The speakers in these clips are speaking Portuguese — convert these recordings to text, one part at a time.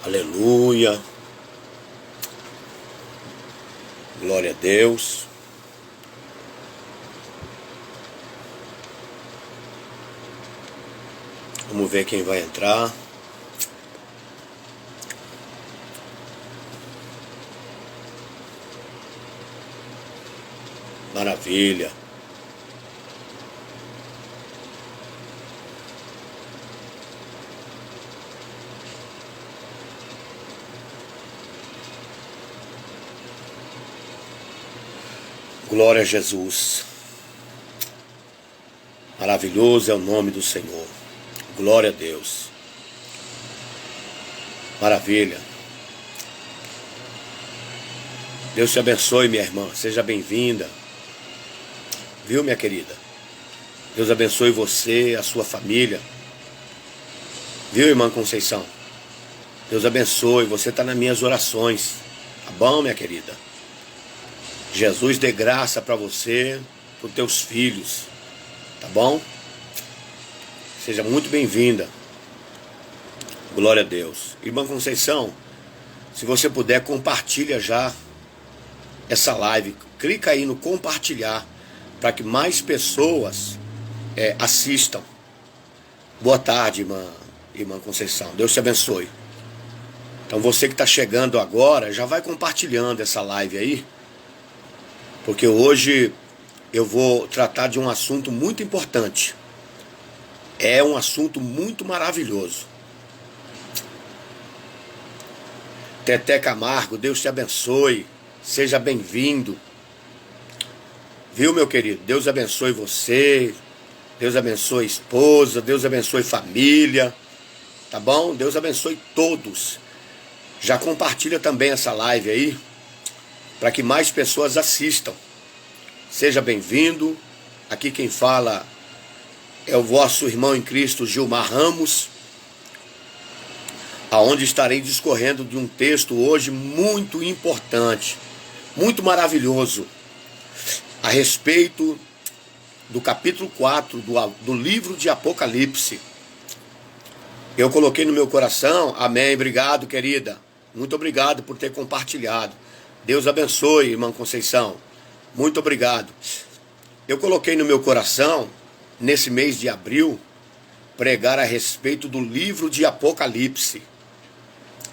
Aleluia. Glória a Deus. Vamos ver quem vai entrar. Maravilha. Glória a Jesus. Maravilhoso é o nome do Senhor. Glória a Deus. Maravilha. Deus te abençoe, minha irmã. Seja bem-vinda. Viu, minha querida? Deus abençoe você, a sua família. Viu, irmã Conceição? Deus abençoe. Você está nas minhas orações. Tá bom, minha querida? Jesus dê graça para você, para os teus filhos. Tá bom? Seja muito bem-vinda. Glória a Deus. Irmã Conceição, se você puder, compartilha já essa live. Clica aí no compartilhar para que mais pessoas assistam. Boa tarde, irmã Conceição. Deus te abençoe. Então você que está chegando agora, já vai compartilhando essa live aí. Porque hoje eu vou tratar de um assunto muito importante. É um assunto muito maravilhoso. Teté Camargo, Deus te abençoe. Seja bem-vindo. Viu, meu querido? Deus abençoe você. Deus abençoe a esposa. Deus abençoe família. Tá bom? Deus abençoe todos. Já compartilha também essa live aí, para que mais pessoas assistam. Seja bem-vindo. Aqui quem fala é o vosso irmão em Cristo, Gilmar Ramos, aonde estarei discorrendo de um texto hoje muito importante, muito maravilhoso, a respeito do capítulo 4 do livro de Apocalipse. Eu coloquei no meu coração, amém, obrigado, querida, muito obrigado por ter compartilhado. Deus abençoe, irmã Conceição. Muito obrigado. Eu coloquei no meu coração, nesse mês de abril, pregar a respeito do livro de Apocalipse,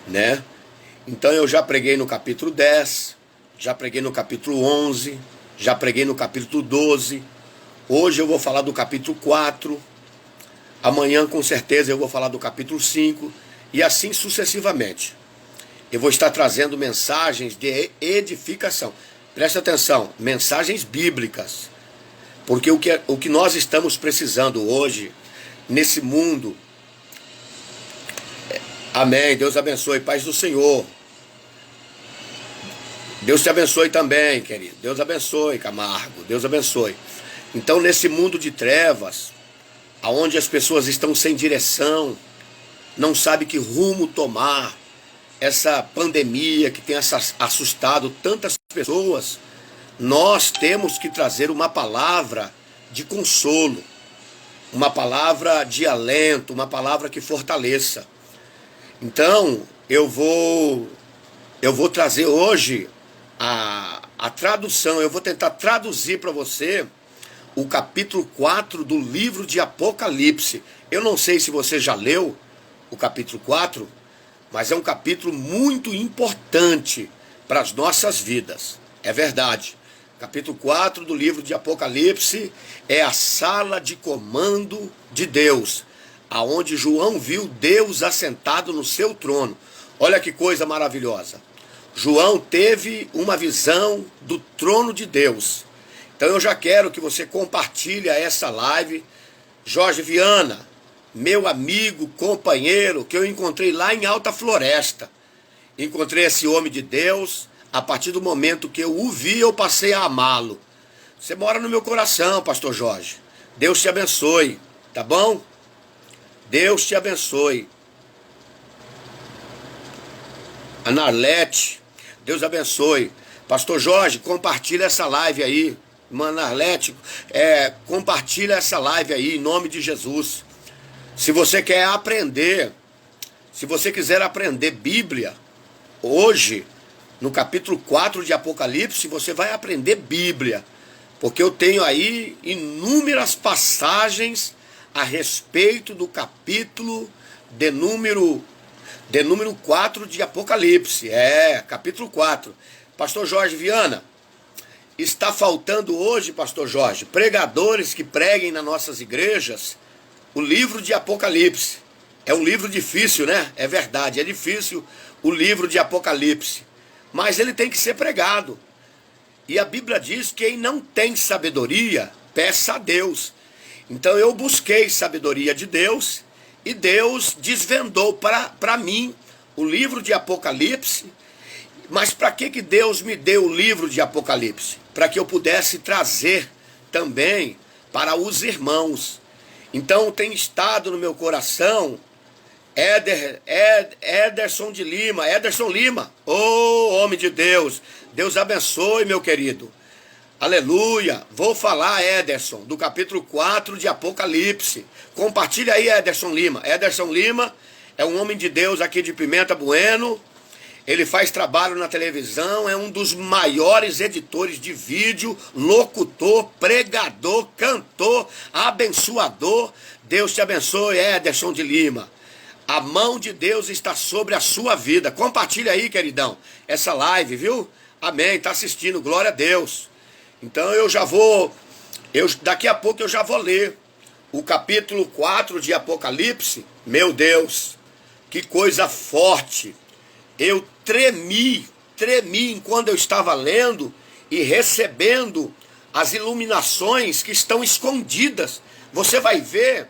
né? Então eu já preguei no capítulo 10, já preguei no capítulo 11, já preguei no capítulo 12. Hoje eu vou falar do capítulo 4. Amanhã, com certeza, eu vou falar do capítulo 5. E assim sucessivamente. Eu vou estar trazendo mensagens de edificação. Presta atenção, mensagens bíblicas. Porque o que nós estamos precisando hoje, nesse mundo... Amém, Deus abençoe, paz do Senhor. Deus te abençoe também, querido. Deus abençoe, Camargo. Deus abençoe. Então, nesse mundo de trevas, onde as pessoas estão sem direção, não sabem que rumo tomar, essa pandemia que tem assustado tantas pessoas, nós temos que trazer uma palavra de consolo, uma palavra de alento, uma palavra que fortaleça. Então, eu vou trazer hoje a tradução, eu vou tentar traduzir para você o capítulo 4 do livro de Apocalipse. Eu não sei se você já leu o capítulo 4, mas é um capítulo muito importante para as nossas vidas. É verdade. Capítulo 4 do livro de Apocalipse é a sala de comando de Deus, aonde João viu Deus assentado no seu trono. Olha que coisa maravilhosa. João teve uma visão do trono de Deus. Então eu já quero que você compartilhe essa live. Jorge Viana, meu amigo, companheiro, que eu encontrei lá em Alta Floresta. Encontrei esse homem de Deus. A partir do momento que eu o vi, eu passei a amá-lo. Você mora no meu coração, pastor Jorge. Deus te abençoe, tá bom? Deus te abençoe. Anarlete, Deus abençoe. Pastor Jorge, compartilha essa live aí. Irmã Anarlete, compartilha essa live aí, em nome de Jesus. Se você quer aprender Se você quiser aprender Bíblia, hoje, no capítulo 4 de Apocalipse, você vai aprender Bíblia. Porque eu tenho aí inúmeras passagens a respeito do capítulo de número 4 de Apocalipse. Capítulo 4. Pastor Jorge Viana, está faltando hoje, Pastor Jorge, pregadores que preguem nas nossas igrejas o livro de Apocalipse. É um livro difícil, né? É verdade, é difícil o livro de Apocalipse. Mas ele tem que ser pregado. E a Bíblia diz que quem não tem sabedoria, peça a Deus. Então eu busquei sabedoria de Deus e Deus desvendou para mim o livro de Apocalipse. Mas para que Deus me deu o livro de Apocalipse? Para que eu pudesse trazer também para os irmãos. Então tem estado no meu coração Ederson Lima, ô homem de Deus, Deus abençoe, meu querido, aleluia. Vou falar, Ederson, do capítulo 4 de Apocalipse. Compartilha aí, Ederson Lima. Ederson Lima é um homem de Deus aqui de Pimenta Bueno. Ele faz trabalho na televisão, é um dos maiores editores de vídeo, locutor, pregador, cantor, abençoador. Deus te abençoe, Ederson de Lima. A mão de Deus está sobre a sua vida. Compartilha aí, queridão, essa live, viu? Amém, está assistindo, glória a Deus. Então daqui a pouco eu já vou ler o capítulo 4 de Apocalipse. Meu Deus, que coisa forte. Eu tremi enquanto eu estava lendo e recebendo as iluminações que estão escondidas. Você vai ver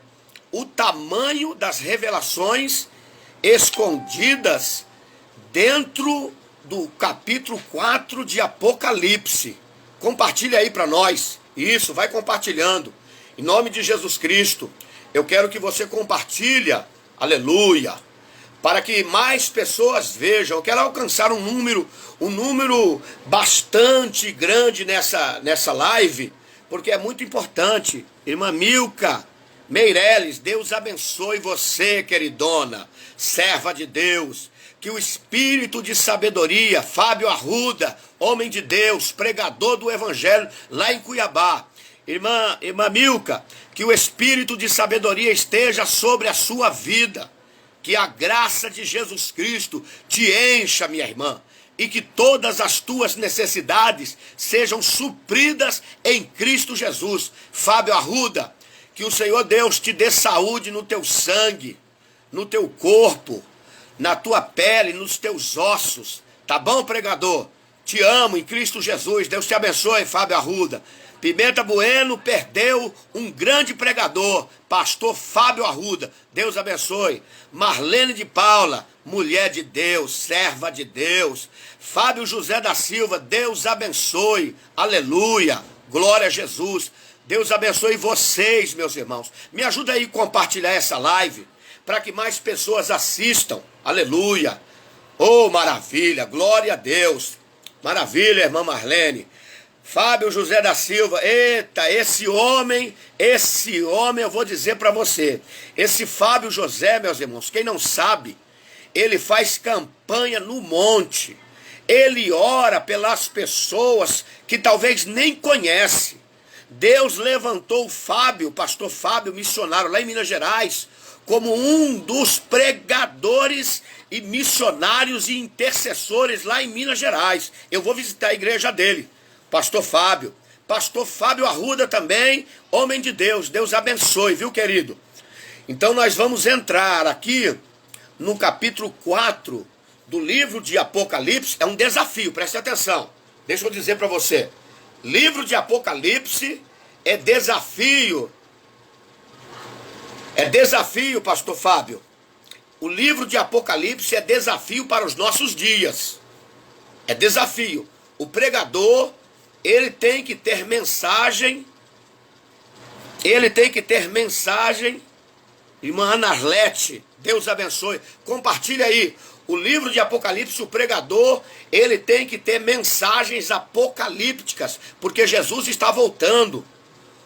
o tamanho das revelações escondidas dentro do capítulo 4 de Apocalipse. Compartilha aí para nós. Isso, vai compartilhando. Em nome de Jesus Cristo, eu quero que você compartilhe, aleluia, para que mais pessoas vejam. Eu quero alcançar um número bastante grande nessa live, porque é muito importante. Irmã Milka Meireles, Deus abençoe você, queridona, serva de Deus. Que o espírito de sabedoria, Fábio Arruda, homem de Deus, pregador do evangelho lá em Cuiabá. Irmã Milka, que o espírito de sabedoria esteja sobre a sua vida. Que a graça de Jesus Cristo te encha, minha irmã. E que todas as tuas necessidades sejam supridas em Cristo Jesus. Fábio Arruda, que o Senhor Deus te dê saúde no teu sangue, no teu corpo, na tua pele, nos teus ossos. Tá bom, pregador? Te amo em Cristo Jesus. Deus te abençoe, Fábio Arruda. Pimenta Bueno perdeu um grande pregador, pastor Fábio Arruda. Deus abençoe. Marlene de Paula, mulher de Deus, serva de Deus. Fábio José da Silva, Deus abençoe. Aleluia. Glória a Jesus. Deus abençoe vocês, meus irmãos. Me ajuda aí a compartilhar essa live, para que mais pessoas assistam. Aleluia. Oh, maravilha. Glória a Deus. Maravilha, irmã Marlene. Fábio José da Silva. Eita, esse homem, eu vou dizer para você. Esse Fábio José, meus irmãos, quem não sabe, ele faz campanha no monte. Ele ora pelas pessoas que talvez nem conhece. Deus levantou o Fábio, pastor Fábio, missionário lá em Minas Gerais, como um dos pregadores e missionários e intercessores lá em Minas Gerais. Eu vou visitar a igreja dele, pastor Fábio. Pastor Fábio Arruda também, homem de Deus. Deus abençoe, viu, querido? Então nós vamos entrar aqui no capítulo 4 do livro de Apocalipse. É um desafio, preste atenção. Deixa eu dizer para você. Livro de Apocalipse é desafio. É desafio, pastor Fábio. O livro de Apocalipse é desafio para os nossos dias. É desafio. O pregador, ele tem que ter mensagem. Ele tem que ter mensagem. Irmã Ana Arlete, Deus abençoe. Compartilha aí. O livro de Apocalipse, o pregador, ele tem que ter mensagens apocalípticas, porque Jesus está voltando.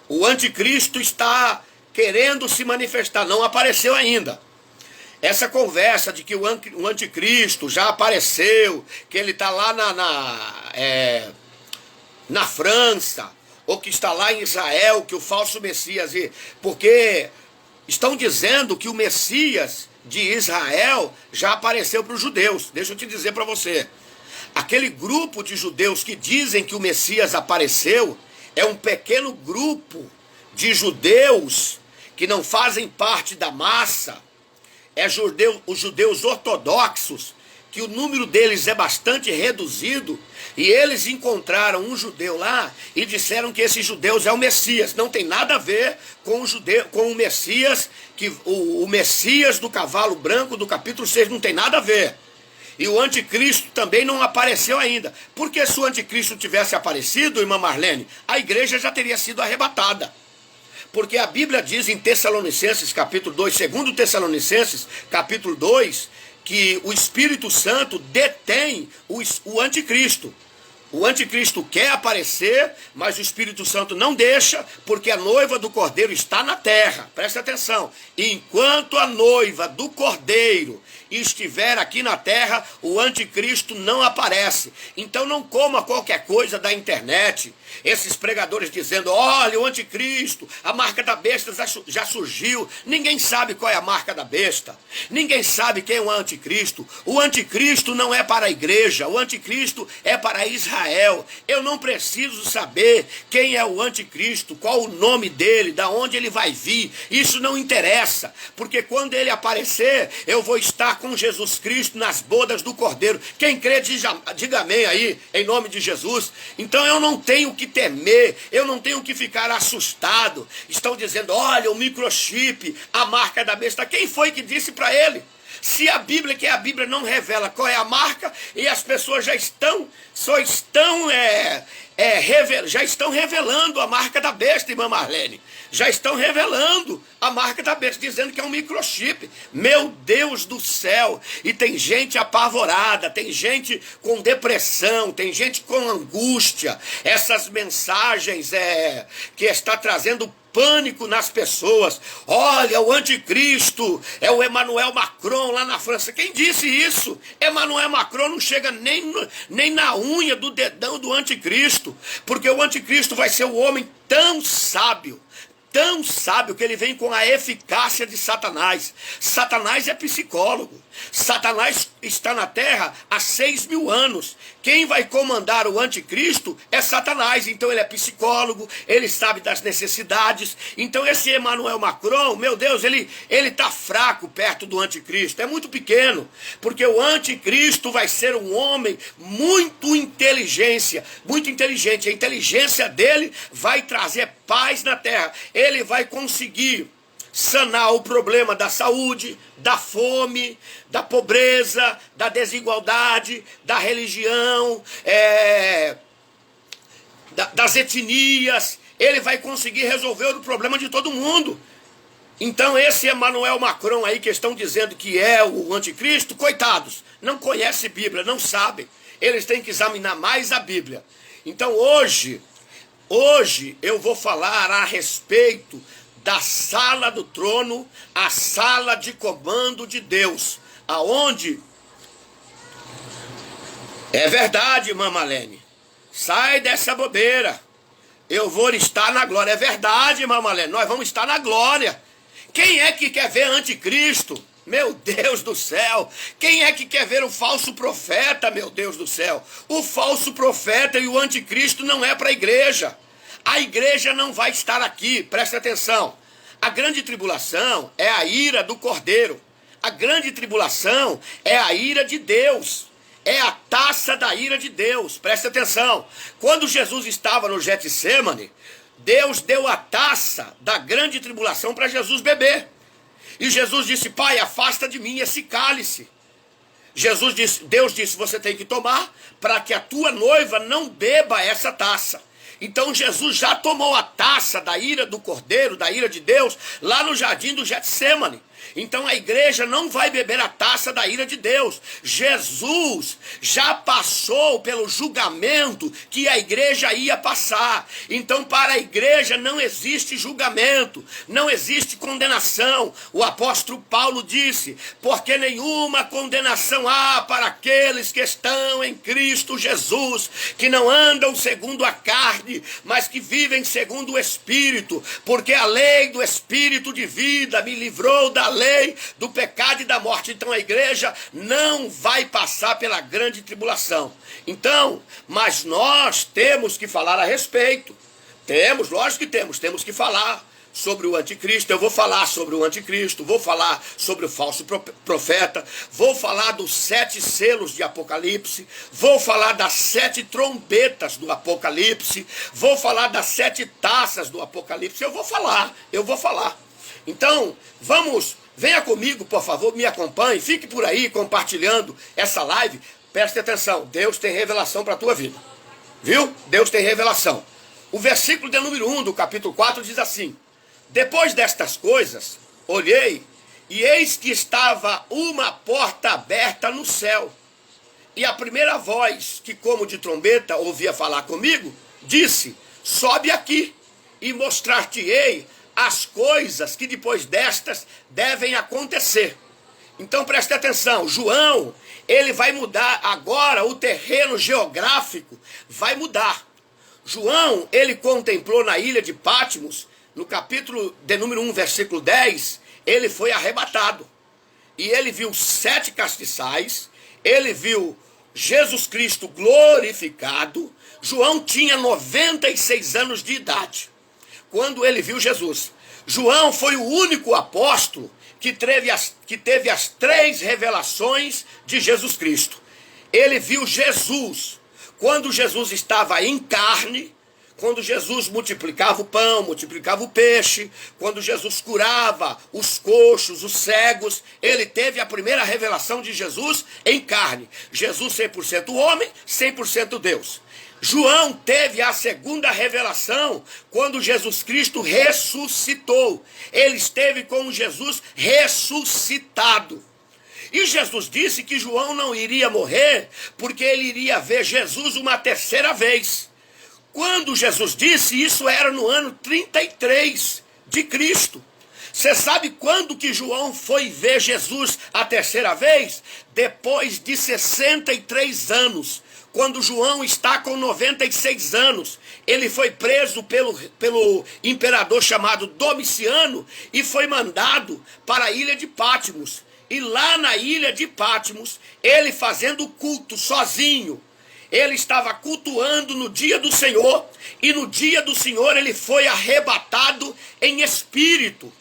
O anticristo está querendo se manifestar, não apareceu ainda. Essa conversa de que o anticristo já apareceu, que ele está lá na França, ou que está lá em Israel, que o falso Messias, porque estão dizendo que o Messias de Israel já apareceu para os judeus. Deixa eu te dizer para você, aquele grupo de judeus que dizem que o Messias apareceu é um pequeno grupo de judeus que não fazem parte da massa. Os judeus ortodoxos, que o número deles é bastante reduzido, e eles encontraram um judeu lá e disseram que esse judeu é o Messias. Não tem nada a ver com o Messias, o Messias do cavalo branco do capítulo 6, não tem nada a ver. E o anticristo também não apareceu ainda. Porque se o anticristo tivesse aparecido, irmã Marlene, a igreja já teria sido arrebatada. Porque a Bíblia diz em Tessalonicenses capítulo 2, segundo Tessalonicenses capítulo 2, que o Espírito Santo detém o anticristo. O anticristo quer aparecer, mas o Espírito Santo não deixa, porque a noiva do Cordeiro está na terra. Presta atenção. Enquanto a noiva do Cordeiro estiver aqui na terra, o anticristo não aparece. Então não coma qualquer coisa da internet. Esses pregadores dizendo, olha, o anticristo, a marca da besta já surgiu. Ninguém sabe qual é a marca da besta. Ninguém sabe quem é o anticristo. O anticristo não é para a igreja, o anticristo é para Israel. Eu não preciso saber quem é o anticristo, qual o nome dele, da onde ele vai vir. Isso não interessa, porque quando ele aparecer, eu vou estar com Jesus Cristo nas bodas do Cordeiro. Quem crê, diga amém aí, em nome de Jesus. Então eu não tenho que temer, eu não tenho que ficar assustado. Estão dizendo, olha, o microchip, a marca da besta. Quem foi que disse para ele? Se a Bíblia, que a Bíblia não revela qual é a marca, e as pessoas já estão revelando a marca da besta, irmã Marlene. Já estão revelando a marca da besta, dizendo que é um microchip. Meu Deus do céu! E tem gente apavorada, tem gente com depressão, tem gente com angústia. Essas mensagens que está trazendo pânico nas pessoas. Olha, o anticristo é o Emmanuel Macron lá na França. Quem disse isso? Emmanuel Macron não chega nem na unha do dedão do anticristo, porque o anticristo vai ser o homem tão sábio que ele vem com a eficácia de Satanás. Satanás é psicólogo. Satanás está na terra há 6.000 anos. Quem vai comandar o anticristo é Satanás. Então ele é psicólogo, ele sabe das necessidades. Então esse Emmanuel Macron, meu Deus, ele está fraco perto do anticristo. É muito pequeno, porque o anticristo vai ser um homem muito inteligente. A inteligência dele vai trazer paz na terra. Ele vai conseguir sanar o problema da saúde, da fome, da pobreza, da desigualdade, da religião, das etnias. Ele vai conseguir resolver o problema de todo mundo. Então esse Emmanuel Macron aí que estão dizendo que é o anticristo, coitados, não conhece Bíblia, não sabem. Eles têm que examinar mais a Bíblia. Então hoje eu vou falar a respeito da sala do trono, a sala de comando de Deus, aonde é verdade, irmã Marlene, sai dessa bobeira, eu vou estar na glória. É verdade, irmã Marlene, nós vamos estar na glória. Quem é que quer ver anticristo? Meu Deus do céu, quem é que quer ver o falso profeta, meu Deus do céu? O falso profeta e o anticristo não é para a igreja. A igreja não vai estar aqui, presta atenção. A grande tribulação é a ira do Cordeiro. A grande tribulação é a ira de Deus. É a taça da ira de Deus, presta atenção. Quando Jesus estava no Getsêmani, Deus deu a taça da grande tribulação para Jesus beber. E Jesus disse, Pai, afasta de mim esse cálice. Deus disse, você tem que tomar para que a tua noiva não beba essa taça. Então Jesus já tomou a taça da ira do Cordeiro, da ira de Deus, lá no jardim do Getsêmani. Então a igreja não vai beber a taça da ira de Deus. Jesus já passou pelo julgamento que a igreja ia passar. Então para a igreja não existe julgamento, não existe condenação. O apóstolo Paulo disse: porque nenhuma condenação há para aqueles que estão em Cristo Jesus, que não andam segundo a carne, mas que vivem segundo o Espírito, porque a lei do Espírito de vida me livrou da lei do pecado e da morte. Então a igreja não vai passar pela grande tribulação. Então, mas nós temos que falar a respeito. Lógico que temos que falar sobre o anticristo. Eu vou falar sobre o anticristo, vou falar sobre o falso profeta, vou falar dos 7 selos de Apocalipse, vou falar das 7 trombetas do Apocalipse, vou falar das 7 taças do Apocalipse. Eu vou falar. Então, venha comigo, por favor, me acompanhe, fique por aí compartilhando essa live. Preste atenção, Deus tem revelação para a tua vida, viu? Deus tem revelação. O versículo de número 1 do capítulo 4 diz assim: depois destas coisas, olhei, e eis que estava uma porta aberta no céu. E a primeira voz, que como de trombeta ouvia falar comigo, disse: sobe aqui, e mostrar-te-ei as coisas que depois destas devem acontecer. Então preste atenção, João, ele vai mudar agora, o terreno geográfico vai mudar. João, ele contemplou na ilha de Patmos, no capítulo de número 1, versículo 10, ele foi arrebatado. E ele viu 7 castiçais, ele viu Jesus Cristo glorificado. João tinha 96 anos de idade quando ele viu Jesus. João foi o único apóstolo que teve as 3 revelações de Jesus Cristo. Ele viu Jesus quando Jesus estava em carne, quando Jesus multiplicava o pão, multiplicava o peixe, quando Jesus curava os coxos, os cegos. Ele teve a primeira revelação de Jesus em carne. Jesus 100% homem, 100% Deus. João teve a segunda revelação quando Jesus Cristo ressuscitou. Ele esteve com Jesus ressuscitado. E Jesus disse que João não iria morrer, porque ele iria ver Jesus uma terceira vez. Quando Jesus disse, isso era no ano 33 de Cristo. Você sabe quando que João foi ver Jesus a terceira vez? Depois de 63 anos. Quando João está com 96 anos, ele foi preso pelo imperador chamado Domiciano e foi mandado para a ilha de Patmos. E lá na ilha de Patmos, ele fazendo culto sozinho, ele estava cultuando no dia do Senhor, e no dia do Senhor ele foi arrebatado em espírito.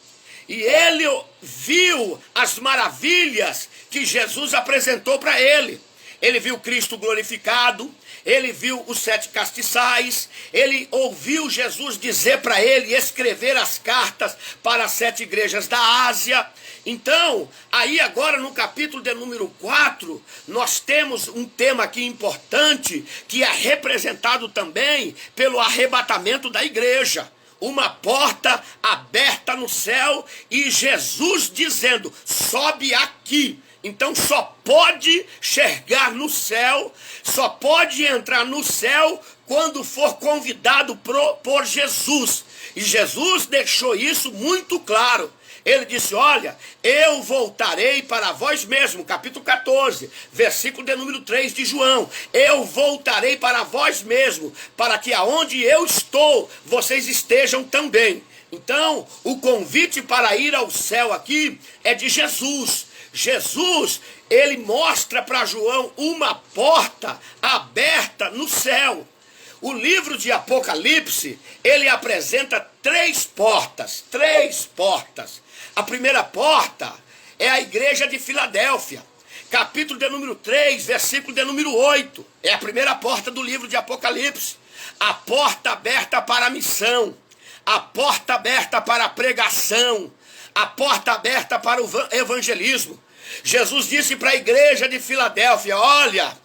E ele viu as maravilhas que Jesus apresentou para ele. Ele viu Cristo glorificado, ele viu os 7 castiçais, ele ouviu Jesus dizer para ele escrever as cartas para as 7 igrejas da Ásia. Então, aí agora no capítulo de número 4, nós temos um tema aqui importante, que é representado também pelo arrebatamento da igreja. Uma porta aberta no céu e Jesus dizendo, sobe aqui. Então só pode chegar no céu, só pode entrar no céu quando for convidado por Jesus. E Jesus deixou isso muito claro. Ele disse, olha, eu voltarei para vós mesmo, capítulo 14, versículo de número 3 de João. Eu voltarei para vós mesmo, para que aonde eu estou, vocês estejam também. Então, o convite para ir ao céu aqui é de Jesus. Jesus, ele mostra para João uma porta aberta no céu. O livro de Apocalipse, ele apresenta 3 portas, 3 portas. A primeira porta é a igreja de Filadélfia, capítulo de número 3, versículo de número 8. É a primeira porta do livro de Apocalipse. A porta aberta para a missão, a porta aberta para a pregação, a porta aberta para o evangelismo. Jesus disse para a igreja de Filadélfia, olha,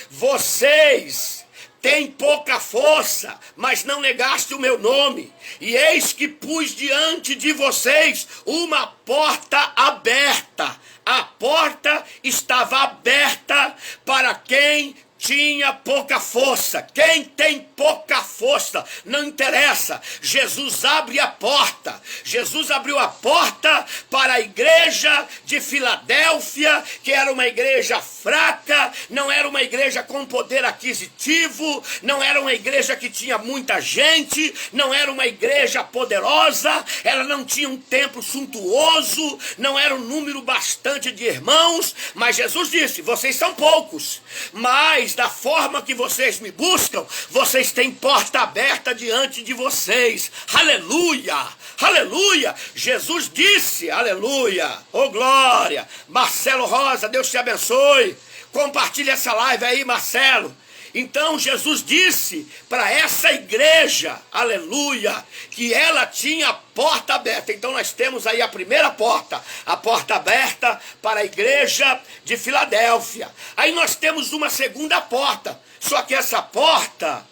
vocês tem pouca força, mas não negaste o meu nome. E eis que pus diante de vocês uma porta aberta. A porta estava aberta para quem tinha pouca força. Quem tem pouca força, não interessa. Jesus abre a porta. Jesus abriu a porta para a igreja de Filadélfia, que era uma igreja fraca, não era uma igreja com poder aquisitivo, não era uma igreja que tinha muita gente, não era uma igreja poderosa, ela não tinha um templo suntuoso, não era um número bastante de irmãos, mas Jesus disse: vocês são poucos, mas da forma que vocês me buscam, vocês têm porta aberta diante de vocês. Aleluia, aleluia. Jesus disse, aleluia, oh glória. Marcelo Rosa, Deus te abençoe. Compartilha essa live aí, Marcelo. Então Jesus disse para essa igreja, aleluia, que ela tinha a porta aberta. Então nós temos aí a primeira porta, a porta aberta para a igreja de Filadélfia. Aí nós temos uma segunda porta, só que essa porta,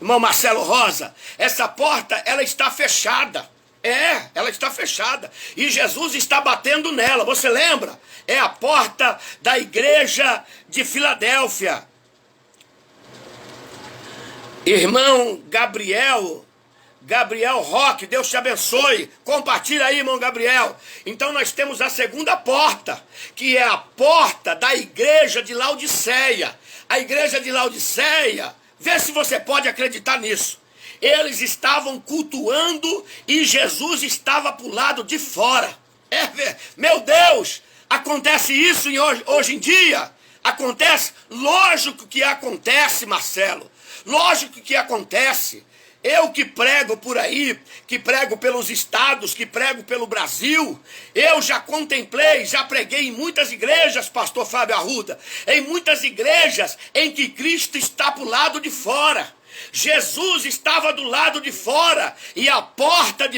irmão Marcelo Rosa, essa porta ela está fechada. Ela está fechada e Jesus está batendo nela. Você lembra? É a porta da igreja de Filadélfia. Irmão Gabriel Roque, Deus te abençoe. Compartilha aí, irmão Gabriel. Então nós temos a segunda porta, que é a porta da igreja de Laodiceia. A igreja de Laodiceia, vê se você pode acreditar nisso. Eles estavam cultuando e Jesus estava para o lado de fora. Meu Deus, acontece isso hoje em dia? Acontece? Lógico que acontece, Marcelo. Lógico que acontece. Eu que prego por aí, que prego pelos estados, que prego pelo Brasil, eu já contemplei, já preguei em muitas igrejas, pastor Fábio Arruda, em muitas igrejas em que Cristo está para o lado de fora. Jesus estava do lado de fora e a porta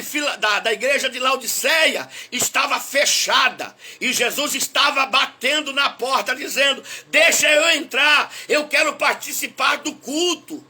da igreja de Laodiceia estava fechada. E Jesus estava batendo na porta dizendo: deixa eu entrar, eu quero participar do culto.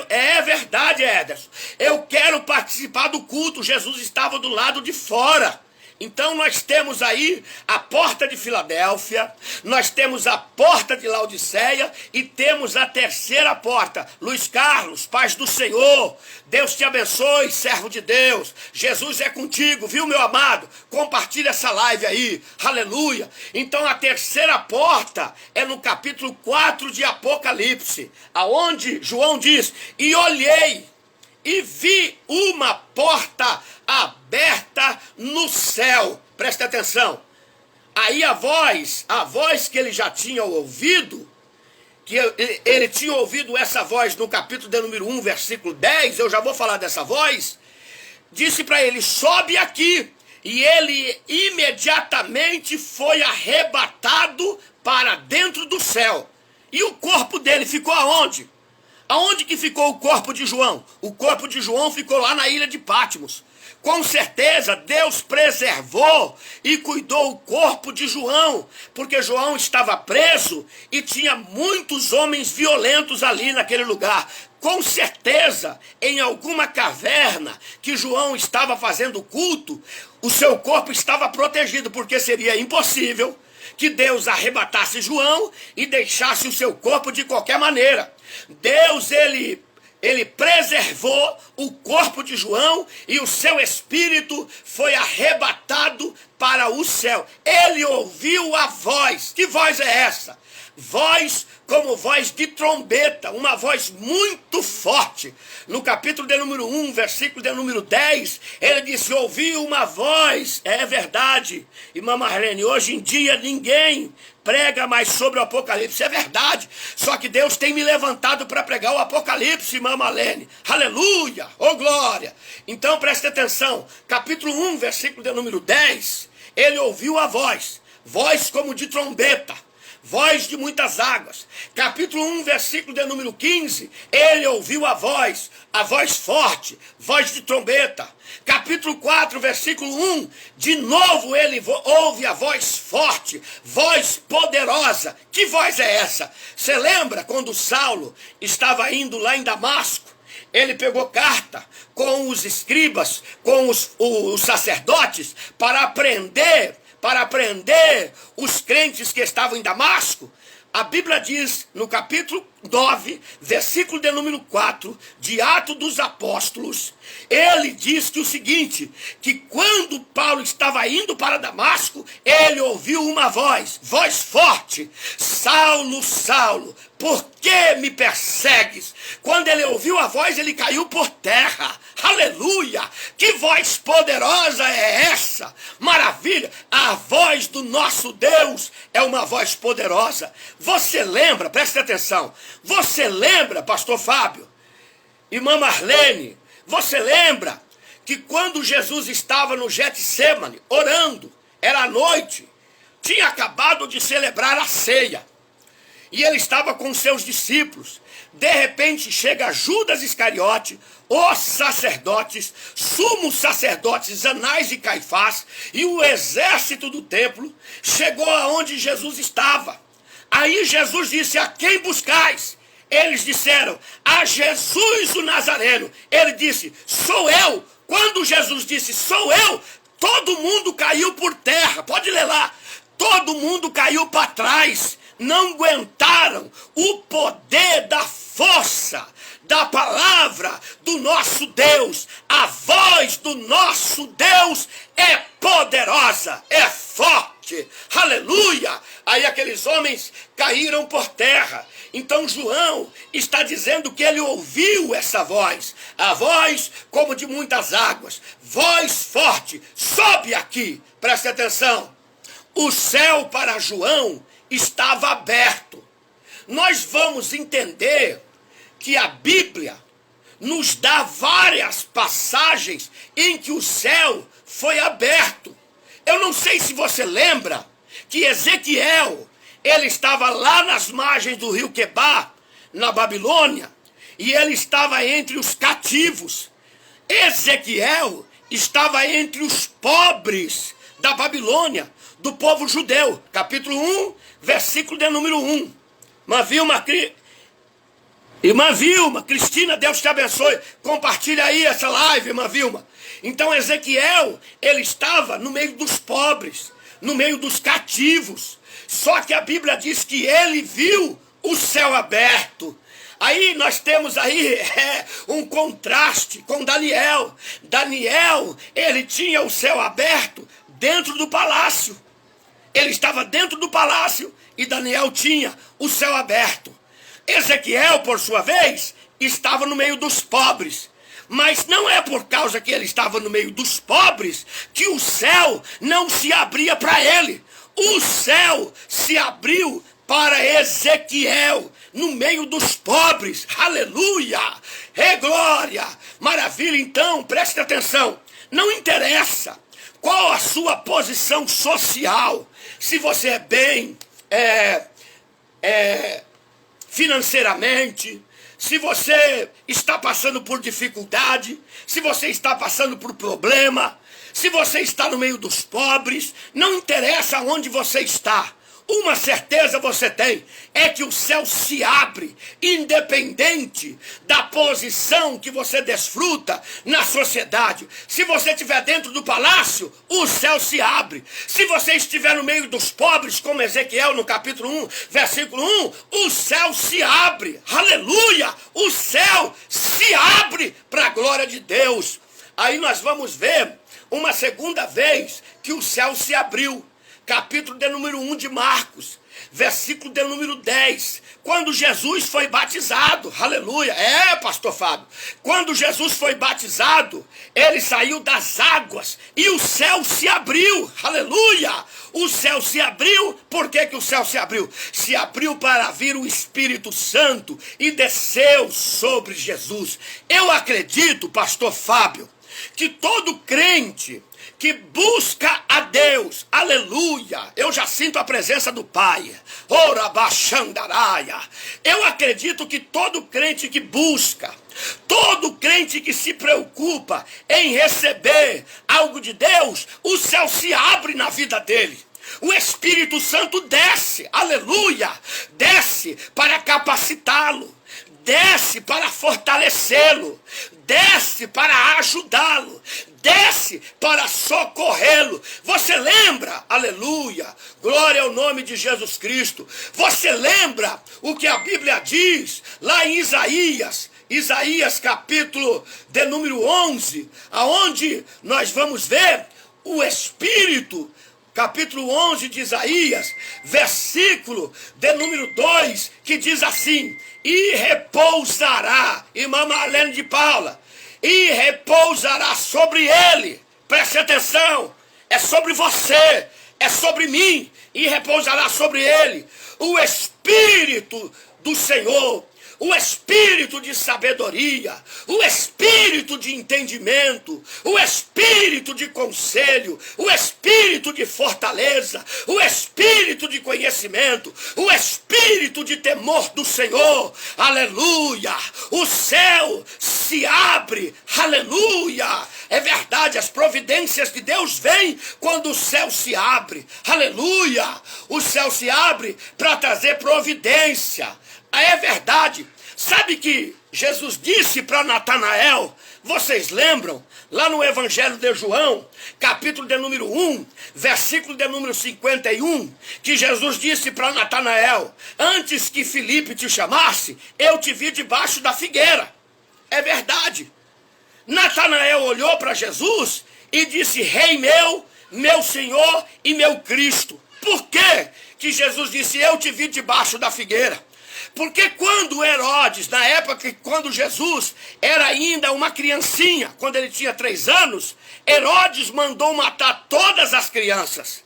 É verdade, Ederson, eu quero participar do culto. Jesus estava do lado de fora. Então nós temos aí a porta de Filadélfia, nós temos a porta de Laodiceia e temos a terceira porta. Luiz Carlos, paz do Senhor, Deus te abençoe, servo de Deus. Jesus é contigo, viu, meu amado? Compartilha essa live aí, aleluia. Então a terceira porta é no capítulo 4 de Apocalipse, aonde João diz: e olhei e vi uma porta aberta no céu. Presta atenção. Aí a voz que ele já tinha ouvido, que ele tinha ouvido essa voz no capítulo de número 1, versículo 10, eu já vou falar dessa voz, disse para ele: sobe aqui. E ele imediatamente foi arrebatado para dentro do céu. E o corpo dele ficou aonde? Aonde que ficou o corpo de João? O corpo de João ficou lá na ilha de Patmos. Com certeza Deus preservou e cuidou o corpo de João, porque João estava preso e tinha muitos homens violentos ali naquele lugar. Com certeza, em alguma caverna que João estava fazendo culto, o seu corpo estava protegido, porque seria impossível que Deus arrebatasse João e deixasse o seu corpo de qualquer maneira. Deus, ele preservou o corpo de João e o seu espírito foi arrebatado para o céu. Ele ouviu a voz. Que voz é essa? Voz como voz de trombeta, uma voz muito forte. No capítulo de número 1, versículo de número 10, ele disse: ouvi uma voz. É verdade, irmã Marlene, hoje em dia ninguém prega mais sobre o Apocalipse. É verdade, só que Deus tem me levantado para pregar o Apocalipse, irmã Marlene. Aleluia, oh glória. Então preste atenção, capítulo 1, versículo de número 10, ele ouviu a voz como de trombeta. voz de muitas águas. Capítulo 1, versículo de número 15, ele ouviu a voz forte, voz de trombeta. Capítulo 4, versículo 1, de novo ele ouve a voz forte, voz poderosa. Que voz é essa? Você lembra quando Saulo estava indo lá em Damasco? Ele pegou carta com os escribas, com os sacerdotes, para aprender os crentes que estavam em Damasco. A Bíblia diz no capítulo 9, versículo de número 4, de Atos dos Apóstolos, ele diz que o seguinte, que quando Paulo estava indo para Damasco, ele ouviu uma voz forte: Saulo, Saulo, por que me persegues? Quando ele ouviu a voz, ele caiu por terra. Aleluia! Que voz poderosa é essa? Maravilha! A voz do nosso Deus é uma voz poderosa. Você lembra, preste atenção, você lembra, pastor Fábio, irmã Marlene, você lembra que quando Jesus estava no Getsêmani, orando, era noite, tinha acabado de celebrar a ceia, e ele estava com seus discípulos. De repente chega Judas Iscariote, os sacerdotes, sumos sacerdotes Anás e Caifás, e o exército do templo chegou aonde Jesus estava. Aí Jesus disse: a quem buscais? Eles disseram: a Jesus o Nazareno. Ele disse: sou eu. Quando Jesus disse: sou eu, todo mundo caiu por terra. Pode ler lá. Todo mundo caiu para trás. Não aguentaram o poder da força da palavra do nosso Deus. A voz do nosso Deus é poderosa, é forte. Aleluia! Aí aqueles homens caíram por terra. Então João está dizendo que ele ouviu essa voz, a voz como de muitas águas, voz forte. Sobe aqui, preste atenção. O céu para João estava aberto. Nós vamos entender que a Bíblia nos dá várias passagens em que o céu foi aberto. Eu não sei se você lembra que Ezequiel, ele estava lá nas margens do rio Quebar, na Babilônia, e ele estava entre os cativos. Ezequiel estava entre os pobres da Babilônia, do povo judeu. Capítulo 1, versículo de número 1. Irmã Vilma, Cristina, Deus te abençoe. Compartilha aí essa live, irmã Vilma. Então Ezequiel, ele estava no meio dos pobres, no meio dos cativos. Só que a Bíblia diz que ele viu o céu aberto. Aí nós temos aí um contraste com Daniel. Daniel, ele tinha o céu aberto dentro do palácio. Ele estava dentro do palácio e Daniel tinha o céu aberto. Ezequiel, por sua vez, estava no meio dos pobres. Mas não é por causa que ele estava no meio dos pobres que o céu não se abria para ele. O céu se abriu para Ezequiel, no meio dos pobres. Aleluia! Glória! Maravilha! Então, preste atenção. Não interessa qual a sua posição social, se você é bem financeiramente, se você está passando por dificuldade, se você está passando por problema, se você está no meio dos pobres, não interessa onde você está. Uma certeza você tem, é que o céu se abre, independente da posição que você desfruta na sociedade. Se você estiver dentro do palácio, o céu se abre. Se você estiver no meio dos pobres, como Ezequiel no capítulo 1, versículo 1, o céu se abre. Aleluia! O céu se abre para a glória de Deus. Aí nós vamos ver uma segunda vez que o céu se abriu. Capítulo de número 1 de Marcos, versículo de número 10. Quando Jesus foi batizado, aleluia, pastor Fábio. Quando Jesus foi batizado, ele saiu das águas e o céu se abriu, aleluia. O céu se abriu, por que que o céu se abriu? Se abriu para vir o Espírito Santo e desceu sobre Jesus. Eu acredito, pastor Fábio, que todo crente que busca a Deus, aleluia, eu já sinto a presença do Pai, ora baixandaraia, eu acredito que todo crente que busca, todo crente que se preocupa em receber algo de Deus, o céu se abre na vida dele. O Espírito Santo desce, aleluia, desce para capacitá-lo, desce para fortalecê-lo, desce para ajudá-lo, desce para socorrê-lo. Você lembra, aleluia, glória ao nome de Jesus Cristo, você lembra o que a Bíblia diz lá em Isaías capítulo de número 11, aonde nós vamos ver o Espírito, capítulo 11 de Isaías, versículo de número 2, que diz assim: e repousará, irmã Marlene de Paula, e repousará sobre ele, preste atenção, é sobre você, é sobre mim, e repousará sobre ele o Espírito do Senhor, o espírito de sabedoria, o espírito de entendimento, o espírito de conselho, o espírito de fortaleza, o espírito de conhecimento, o espírito de temor do Senhor, aleluia, o céu se abre, aleluia, é verdade, as providências de Deus vêm quando o céu se abre, aleluia, o céu se abre para trazer providência. É verdade. Sabe que Jesus disse para Natanael, vocês lembram? Lá no Evangelho de João, capítulo de número 1, versículo de número 51, que Jesus disse para Natanael, antes que Filipe te chamasse, eu te vi debaixo da figueira. É verdade. Natanael olhou para Jesus e disse, Rei meu Senhor e meu Cristo. Por quê que Jesus disse, eu te vi debaixo da figueira? Porque quando Herodes, na época quando Jesus era ainda uma criancinha, quando ele tinha 3 anos, Herodes mandou matar todas as crianças.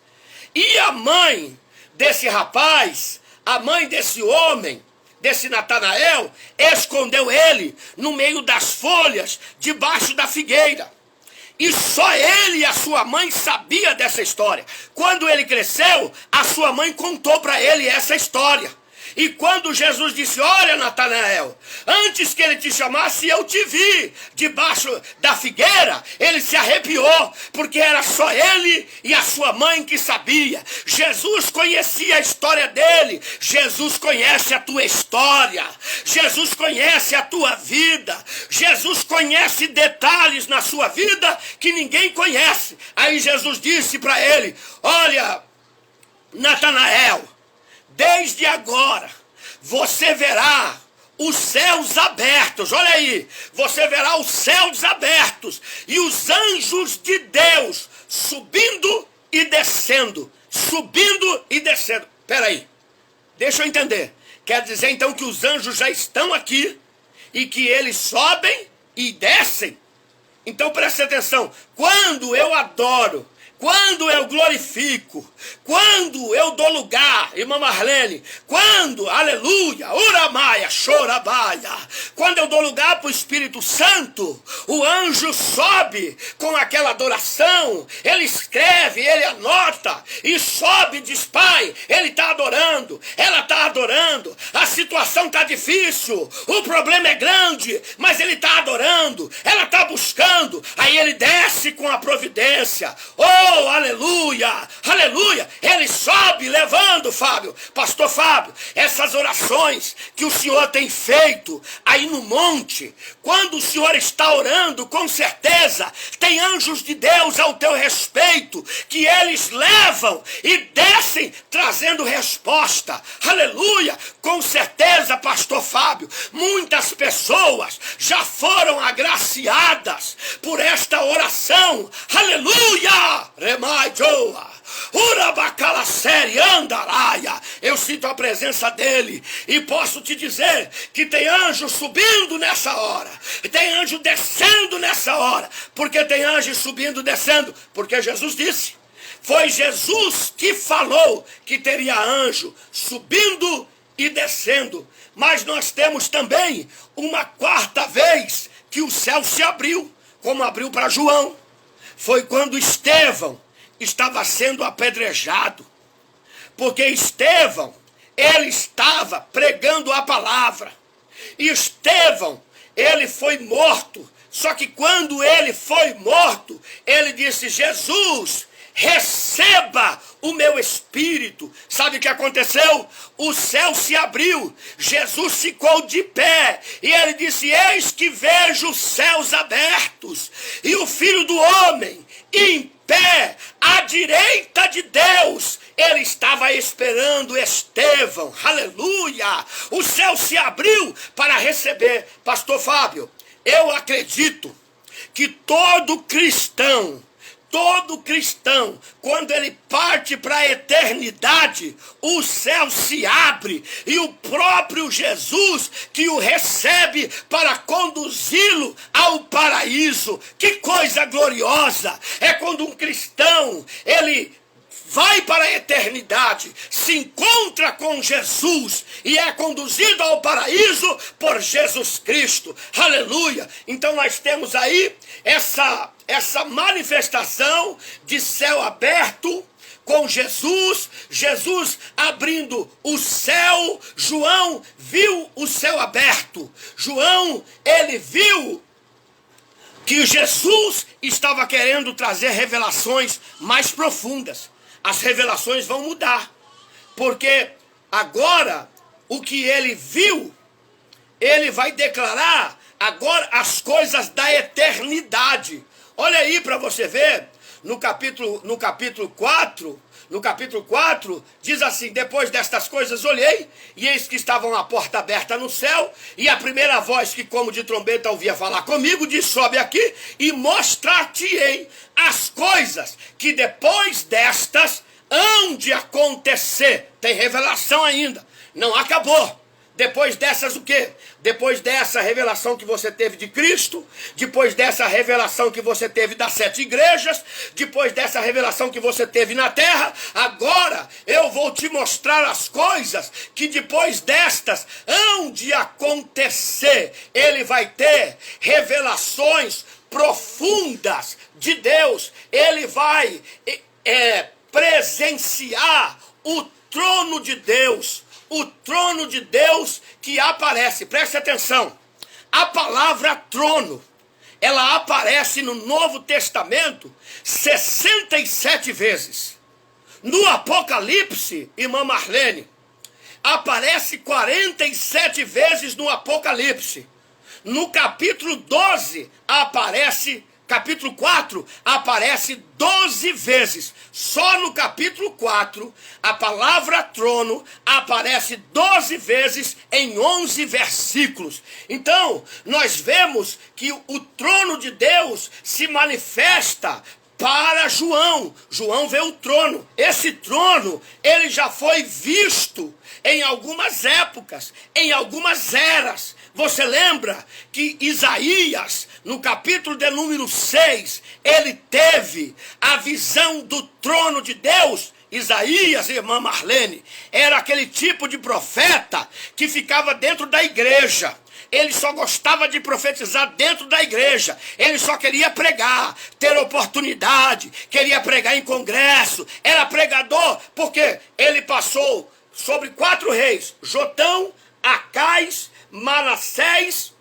E a mãe desse rapaz, a mãe desse homem, desse Natanael, escondeu ele no meio das folhas, debaixo da figueira. E só ele e a sua mãe sabiam dessa história. Quando ele cresceu, a sua mãe contou para ele essa história. E quando Jesus disse, olha Natanael, antes que ele te chamasse, eu te vi debaixo da figueira, ele se arrepiou, porque era só ele e a sua mãe que sabia. Jesus conhecia a história dele, Jesus conhece a tua história, Jesus conhece a tua vida, Jesus conhece detalhes na sua vida que ninguém conhece. Aí Jesus disse para ele, olha Natanael, desde agora, você verá os céus abertos, olha aí, você verá os céus abertos e os anjos de Deus subindo e descendo, subindo e descendo. Espera aí, deixa eu entender. Quer dizer então que os anjos já estão aqui e que eles sobem e descem? Então preste atenção, quando eu adoro, quando eu glorifico, quando eu dou lugar, irmã Marlene, quando, aleluia, uramaia, chorabaia, quando eu dou lugar para o Espírito Santo, o anjo sobe com aquela adoração, ele escreve, ele anota, e sobe e diz, Pai, ele está adorando, ela está adorando, a situação está difícil, o problema é grande, mas ele está adorando, ela está buscando, aí ele desce com a providência, oh, aleluia, aleluia, ele sobe levando, Fábio, pastor Fábio, essas orações que o Senhor tem feito aí no monte, quando o Senhor está orando, com certeza, tem anjos de Deus ao teu respeito, que eles levam e descem trazendo resposta, aleluia, com certeza, pastor Fábio, muitas pessoas já foram agraciadas por esta oração, aleluia, remai joa, urabacala série andaraia, eu sinto a presença dele e posso te dizer que tem anjo subindo nessa hora, tem anjo descendo nessa hora, porque tem anjo subindo e descendo, porque Jesus disse, foi Jesus que falou que teria anjo subindo e descendo, mas nós temos também uma quarta vez que o céu se abriu. como abriu para João. Foi quando Estevão estava sendo apedrejado. Porque Estevão, ele estava pregando a palavra. E Estevão, ele foi morto. Só que quando ele foi morto, ele disse: Jesus, receba o meu espírito. Sabe o que aconteceu? O céu se abriu, Jesus ficou de pé, e ele disse: eis que vejo os céus abertos, e o Filho do Homem em pé, à direita de Deus. Ele estava esperando Estevão, aleluia. O céu se abriu para receber. Pastor Fábio, eu acredito que todo cristão, quando ele parte para a eternidade, o céu se abre e o próprio Jesus que o recebe para conduzi-lo ao paraíso. Que coisa gloriosa! É quando um cristão, ele vai para a eternidade, se encontra com Jesus e é conduzido ao paraíso por Jesus Cristo. Aleluia! Então nós temos aí essa manifestação de céu aberto com Jesus, Jesus abrindo o céu. João viu o céu aberto. João, ele viu que Jesus estava querendo trazer revelações mais profundas. As revelações vão mudar, porque agora o que ele viu, ele vai declarar agora as coisas da eternidade. Olha aí para você ver, no capítulo 4, diz assim: depois destas coisas olhei, e eis que estavam a porta aberta no céu, e a primeira voz que como de trombeta ouvia falar comigo, disse: sobe aqui e mostrar-te-ei as coisas que depois destas hão de acontecer. Tem revelação ainda, não acabou. Depois dessas o quê? Depois dessa revelação que você teve de Cristo, depois dessa revelação que você teve das 7 igrejas, depois dessa revelação que você teve na terra, agora eu vou te mostrar as coisas que depois destas hão de acontecer. Ele vai ter revelações profundas de Deus. Ele vai presenciar o trono de Deus. O trono de Deus que aparece, preste atenção, a palavra trono, ela aparece no Novo Testamento 67 vezes. No Apocalipse, irmã Marlene, aparece 47 vezes no Apocalipse. No capítulo 12 capítulo 4 aparece 12 vezes. Só no capítulo 4, a palavra trono aparece 12 vezes em 11 versículos. Então, nós vemos que o trono de Deus se manifesta para João. João vê o trono. Esse trono, ele já foi visto em algumas épocas, em algumas eras. Você lembra que Isaías, no capítulo de número 6, ele teve a visão do trono de Deus? Isaías, irmã Marlene, era aquele tipo de profeta que ficava dentro da igreja. Ele só gostava de profetizar dentro da igreja. Ele só queria pregar, ter oportunidade, queria pregar em congresso. Era pregador porque ele passou sobre 4 reis: Jotão, Acais, Manassés,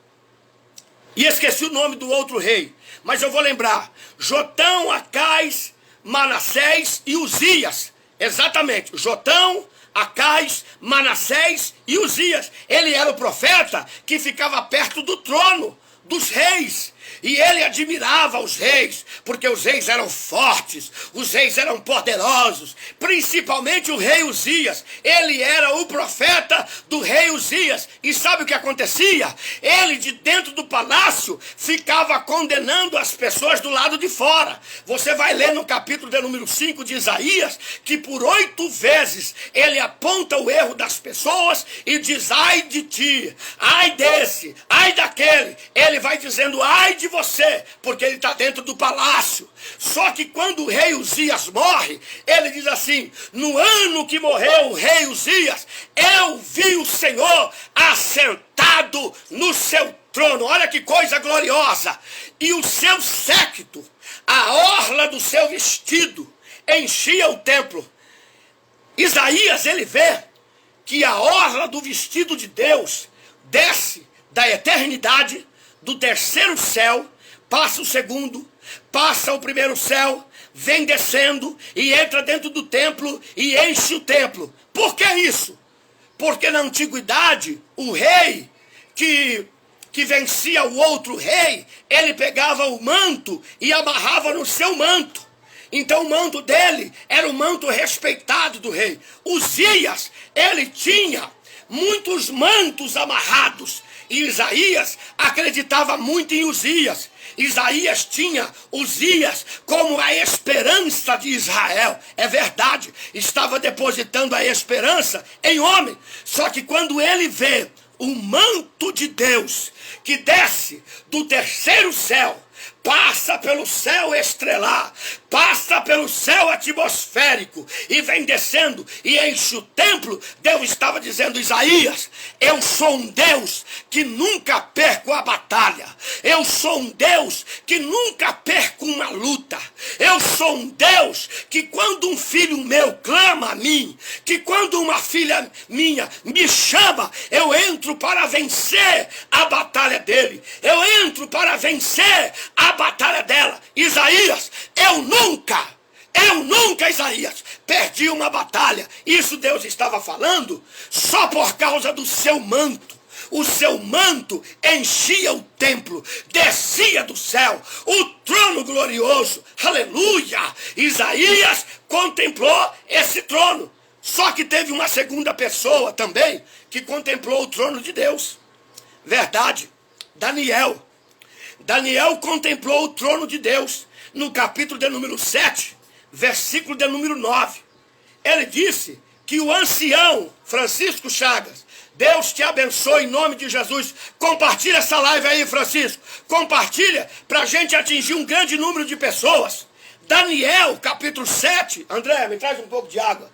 e esqueci o nome do outro rei, mas eu vou lembrar: Jotão, Acais, Manassés e Uzias. Exatamente, Jotão, Acais, Manassés e Uzias. Ele era o profeta que ficava perto do trono dos reis. E ele admirava os reis, porque os reis eram fortes, os reis eram poderosos, principalmente o rei Uzias. Ele era o profeta do rei Uzias. E sabe o que acontecia? Ele, de dentro do palácio, ficava condenando as pessoas do lado de fora. Você vai ler no capítulo de número 5 de Isaías, que por 8 vezes ele aponta o erro das pessoas e diz: ai de ti, ai desse, ai daquele. Ele vai dizendo: ai de você, porque ele está dentro do palácio. Só que quando o rei Uzias morre, ele diz assim: no ano que morreu o rei Uzias, eu vi o Senhor assentado no seu trono. Olha que coisa gloriosa. E o seu séquito, a orla do seu vestido, enchia o templo. Isaías, ele vê que a orla do vestido de Deus desce da eternidade, do terceiro céu, passa o segundo, passa o primeiro céu, vem descendo e entra dentro do templo e enche o templo. Por que isso? Porque na antiguidade, o rei que vencia o outro rei, ele pegava o manto e amarrava no seu manto. Então o manto dele era o manto respeitado do rei. Uzias, ele tinha muitos mantos amarrados. E Isaías acreditava muito em Uzias. Isaías tinha Uzias como a esperança de Israel. É verdade, estava depositando a esperança em homem. Só que quando ele vê o manto de Deus que desce do terceiro céu, passa pelo céu estrelar, passa pelo céu atmosférico e vem descendo e enche o templo, Deus estava dizendo: Isaías, eu sou um Deus que nunca perco a batalha. Eu sou um Deus que nunca perco uma luta. Eu sou um Deus que quando um filho meu clama a mim, que quando uma filha minha me chama, eu entro para vencer a batalha dele. Eu entro para vencer a batalha dela. Isaías, eu nunca, Isaías, perdi uma batalha. Isso Deus estava falando só por causa do seu manto. O seu manto enchia o templo, descia do céu, o trono glorioso, aleluia. Isaías contemplou esse trono. Só que teve uma segunda pessoa também que contemplou o trono de Deus. Verdade, Daniel. Daniel contemplou o trono de Deus no capítulo de número 7, versículo de número 9. Ele disse que o ancião Francisco Chagas, Deus te abençoe em nome de Jesus. Compartilha essa live aí, Francisco. Compartilha para a gente atingir um grande número de pessoas. Daniel, capítulo 7. André, me traz um pouco de água.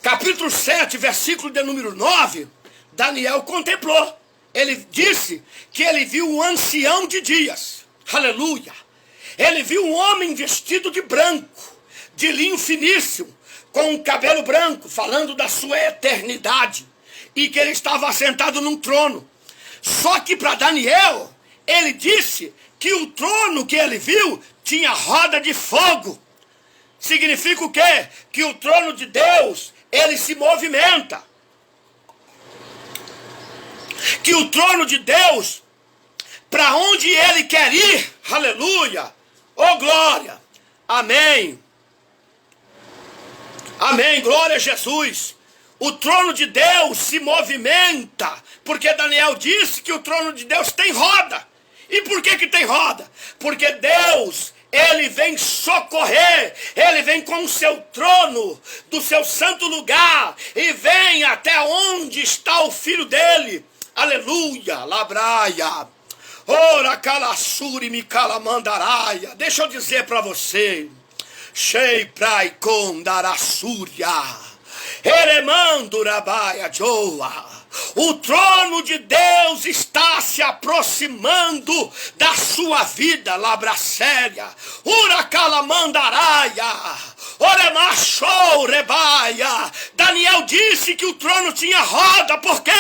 Capítulo 7, versículo de número 9. Daniel contemplou. Ele disse que ele viu um ancião de dias. Aleluia. Ele viu um homem vestido de branco, de linho finíssimo, com um cabelo branco, falando da sua eternidade. E que ele estava assentado num trono. Só que para Daniel, ele disse que o trono que ele viu tinha roda de fogo. Significa o quê? Que o trono de Deus, ele se movimenta. Que o trono de Deus, para onde ele quer ir, aleluia, oh glória, amém, amém, glória a Jesus. O trono de Deus se movimenta, porque Daniel disse que o trono de Deus tem roda. E por que tem roda? Porque Deus, ele vem socorrer, ele vem com o seu trono do seu santo lugar e vem até onde está o filho dele. Aleluia, labraia, ora calassuri me calamandaraia. Deixa eu dizer para você, Shei prai condarassúria. Eremandurabaia Joa. O trono de Deus está se aproximando da sua vida, labracéria. Uracalamandaraya. Oremachou rebaia. Daniel disse que o trono tinha roda. Por quê?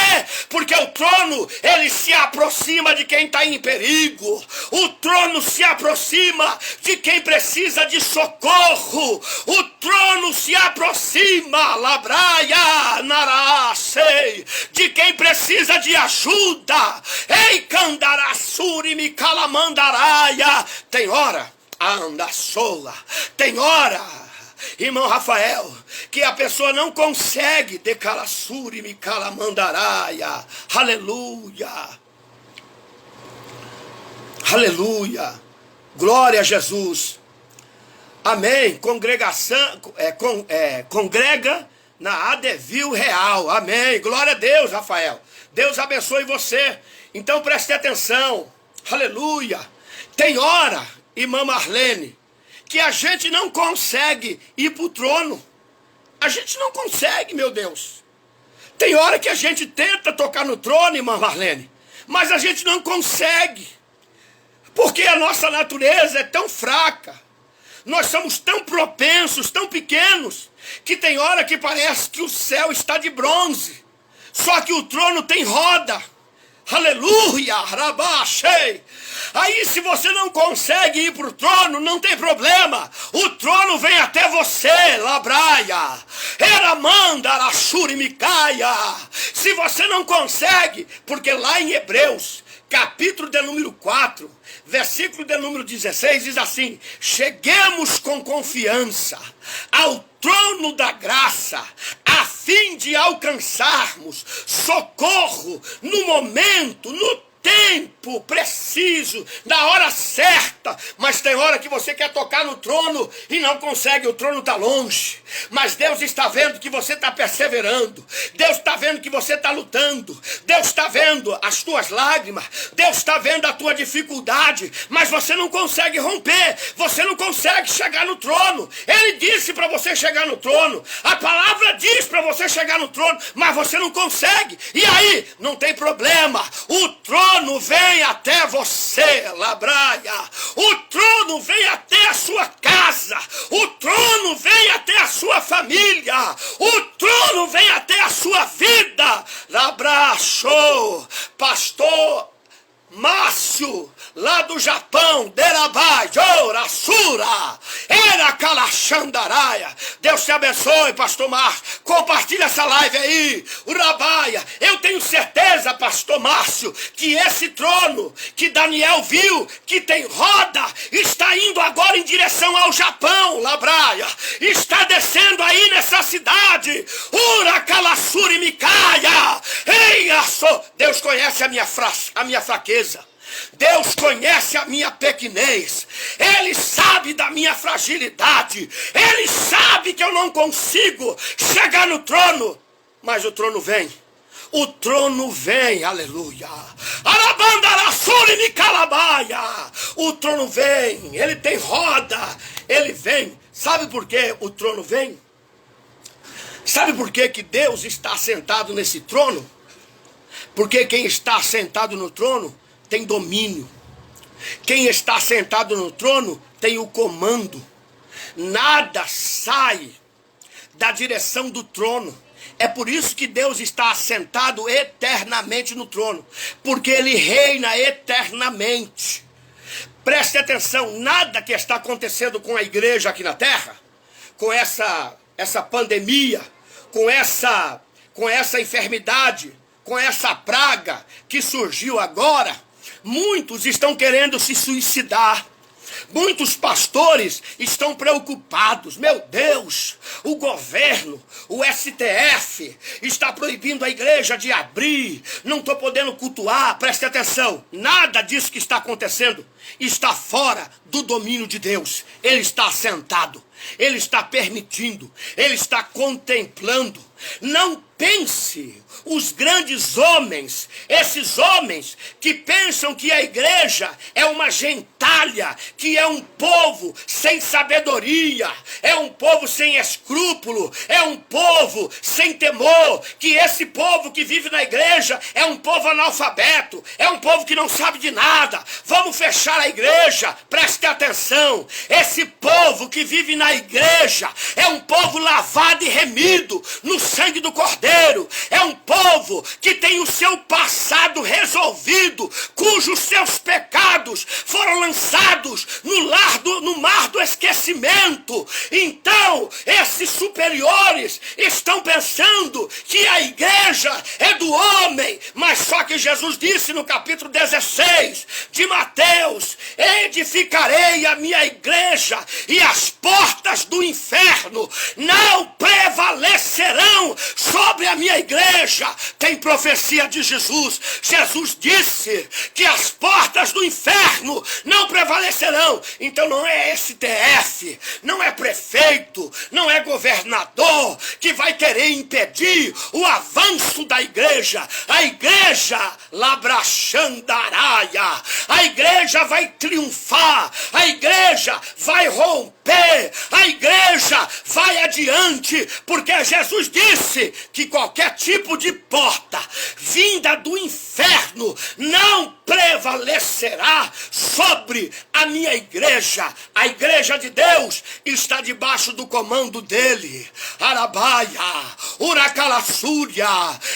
Porque o trono, ele se aproxima de quem está em perigo. O trono se aproxima de quem precisa de socorro. O trono se aproxima, labraia, narasei, de quem precisa de ajuda. Ei, candarassuri me calamandaraia. Tem hora, anda sola. Tem hora, irmão Rafael, que a pessoa não consegue decalassuri me calamandaraia. Aleluia. Aleluia. Glória a Jesus. Amém. Congregação, congrega na Adevil Real. Amém. Glória a Deus, Rafael. Deus abençoe você. Então preste atenção. Aleluia. Tem hora, irmã Marlene, que a gente não consegue ir para o trono. A gente não consegue, meu Deus. Tem hora que a gente tenta tocar no trono, irmã Marlene, Mas a gente não consegue, porque a nossa natureza é tão fraca. Nós somos tão propensos, tão pequenos, que tem hora que parece que o céu está de bronze. Só que o trono tem roda. Aleluia, rabachei. Aí se você não consegue ir para o trono, não tem problema. O trono vem até você, labraia. Eramanda, arachuri, micaia. Se você não consegue, porque lá em Hebreus, capítulo de número 4, versículo de número 16, diz assim: cheguemos com confiança ao trono da graça, a fim de alcançarmos socorro no momento, no tempo preciso, na hora certa. Mas tem hora que você quer tocar no trono e não consegue, o trono está longe. Mas Deus está vendo que você está perseverando. Deus está vendo que você está lutando. Deus está vendo as tuas lágrimas. Deus está vendo a tua dificuldade. Mas você não consegue romper. Você não consegue chegar no trono. Ele disse para você chegar no trono. A palavra diz para você chegar no trono. Mas você não consegue. E aí, não tem problema. O trono vem até você, labraia. O trono vem até a sua casa. O trono vem até a sua família. O trono vem até a sua vida. Labracho, pastor Márcio, lá do Japão, Derabai, Jorasura, Era Kalachandaraia. Deus te abençoe, pastor Márcio. Compartilha essa live aí, Urabaia. Eu tenho certeza, pastor Márcio, que esse trono que Daniel viu, que tem roda, está indo agora em direção ao Japão, Labraia. Está descendo aí nessa cidade, Uracalassuri Micaia. Deus conhece a minha fraqueza. Deus conhece a minha pequenez. Ele sabe da minha fragilidade. Ele sabe que eu não consigo chegar no trono. Mas o trono vem. O trono vem, aleluia. Arabandarassuri Micalabaia. O trono vem, ele tem roda. Ele vem. Sabe por que o trono vem? Sabe por que Deus está sentado nesse trono? Porque quem está sentado no trono tem domínio. Quem está sentado no trono tem o comando. Nada sai da direção do trono. É por isso que Deus está assentado eternamente no trono. Porque Ele reina eternamente. Preste atenção, nada que está acontecendo com a igreja aqui na terra, com essa pandemia, com essa enfermidade, com essa praga que surgiu agora, muitos estão querendo se suicidar. Muitos pastores estão preocupados. Meu Deus, o governo, o STF, está proibindo a igreja de abrir. Não estou podendo cultuar. Preste atenção. Nada disso que está acontecendo está fora do domínio de Deus. Ele está sentado. Ele está permitindo. Ele está contemplando. Não pense os grandes homens, esses homens que pensam que a igreja é uma gentalha, que é um povo sem sabedoria, é um povo sem escrúpulo, é um povo sem temor, que esse povo que vive na igreja é um povo analfabeto, é um povo que não sabe de nada. Vamos fechar a igreja, preste atenção. Esse povo que vive na igreja é um povo lavado e remido no sangue do Cordeiro. É um povo que tem o seu passado resolvido, cujos seus pecados foram lançados no mar do esquecimento. Então, esses superiores estão pensando que a igreja é do homem, mas só que Jesus disse no capítulo 16 de Mateus: edificarei a minha igreja e as portas do inferno não prevalecerão sobre a minha igreja. Tem profecia de Jesus. Jesus disse que as portas do inferno não prevalecerão. Então não é STF, não é prefeito, não é governador que vai querer impedir o avanço da igreja. A igreja labrachandaraia, a igreja vai triunfar, a igreja vai romper, a igreja vai adiante, porque Jesus disse que qualquer tipo de porta vinda do inferno não prevalecerá sobre a minha igreja. A igreja de Deus está debaixo do comando dele. Arabaia, Uracalassúria,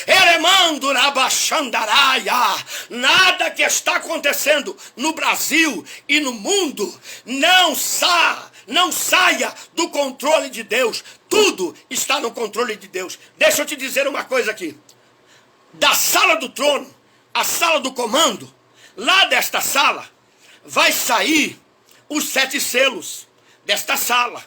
Eremando Rabachandaraia. Nada que está acontecendo no Brasil e no mundo não saia do controle de Deus. Tudo está no controle de Deus. Deixa eu te dizer uma coisa aqui. Da sala do trono, a sala do comando, lá desta sala, vai sair os 7 selos desta sala.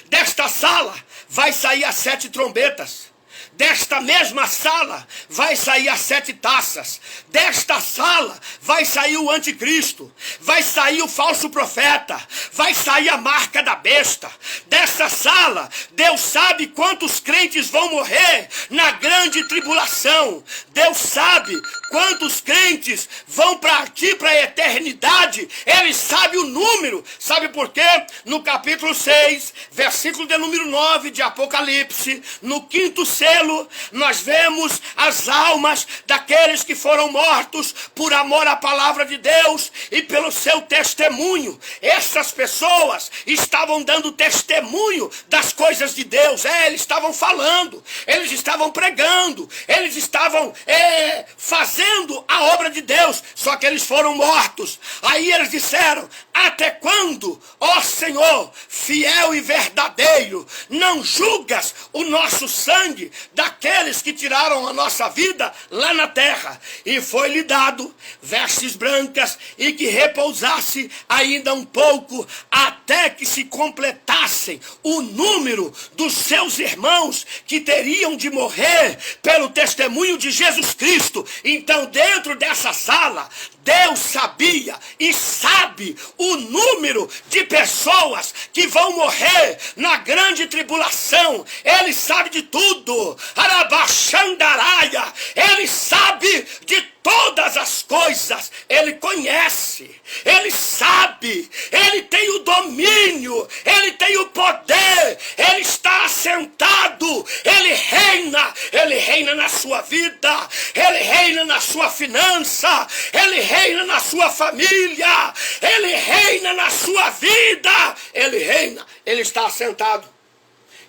Desta sala vai sair as 7 trombetas. Desta mesma sala vai sair as 7 taças. Desta sala vai sair o anticristo. Vai sair o falso profeta. Vai sair a marca da besta. Desta sala, Deus sabe quantos crentes vão morrer na grande tribulação. Deus sabe quantos crentes vão partir para a eternidade. Ele sabe o número. Sabe por quê? No capítulo 6, versículo de número 9 de Apocalipse, no 5º selo, nós vemos as almas daqueles que foram mortos por amor à palavra de Deus e pelo seu testemunho. Essas pessoas estavam dando testemunho das coisas de Deus. Eles estavam falando, eles estavam pregando, eles estavam fazendo a obra de Deus, só que eles foram mortos. Aí eles disseram: até quando, ó Senhor, fiel e verdadeiro, não julgas o nosso sangue daqueles que tiraram a nossa vida lá na terra? E foi-lhe dado vestes brancas e que repousasse ainda um pouco, até que se completassem o número dos seus irmãos que teriam de morrer pelo testemunho de Jesus Cristo. Então, dentro dessa sala, Deus sabia e sabe o número de pessoas que vão morrer na grande tribulação. Ele sabe de tudo. Arabachandaraia. Ele sabe de todas as coisas. Ele conhece. Ele sabe. Ele tem o domínio. Ele tem o poder. Ele está assentado. Ele reina. Ele reina na sua vida. Ele reina na sua finança. Ele reina na sua família. Ele reina na sua vida. Ele reina. Ele está assentado.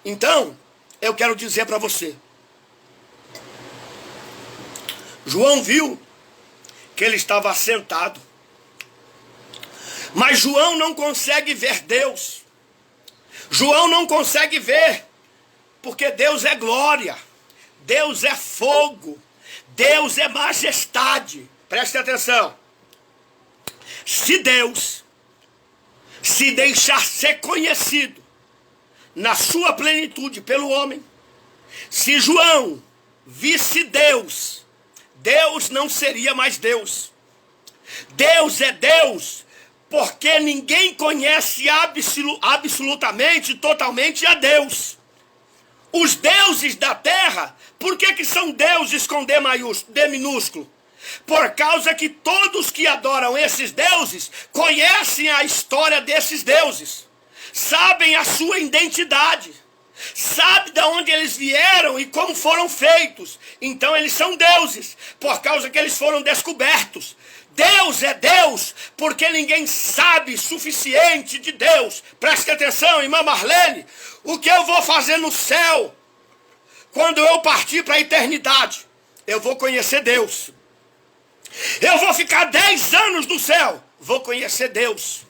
Então, eu quero dizer para você. João viu que ele estava assentado. Mas João não consegue ver Deus. João não consegue ver, porque Deus é glória. Deus é fogo. Deus é majestade. Preste atenção. Se Deus se deixar ser conhecido na sua plenitude pelo homem, se João visse Deus, Deus não seria mais Deus. Deus é Deus porque ninguém conhece absolutamente, totalmente a Deus. Os deuses da terra, por que são deuses com D minúsculo? Por causa que todos que adoram esses deuses conhecem a história desses deuses, sabem a sua identidade, sabem de onde eles vieram e como foram feitos. Então eles são deuses, por causa que eles foram descobertos. Deus é Deus, porque ninguém sabe suficiente de Deus. Preste atenção, irmã Marlene, o que eu vou fazer no céu, quando eu partir para a eternidade? Eu vou conhecer Deus. Eu vou ficar 10 anos no céu, vou conhecer Deus.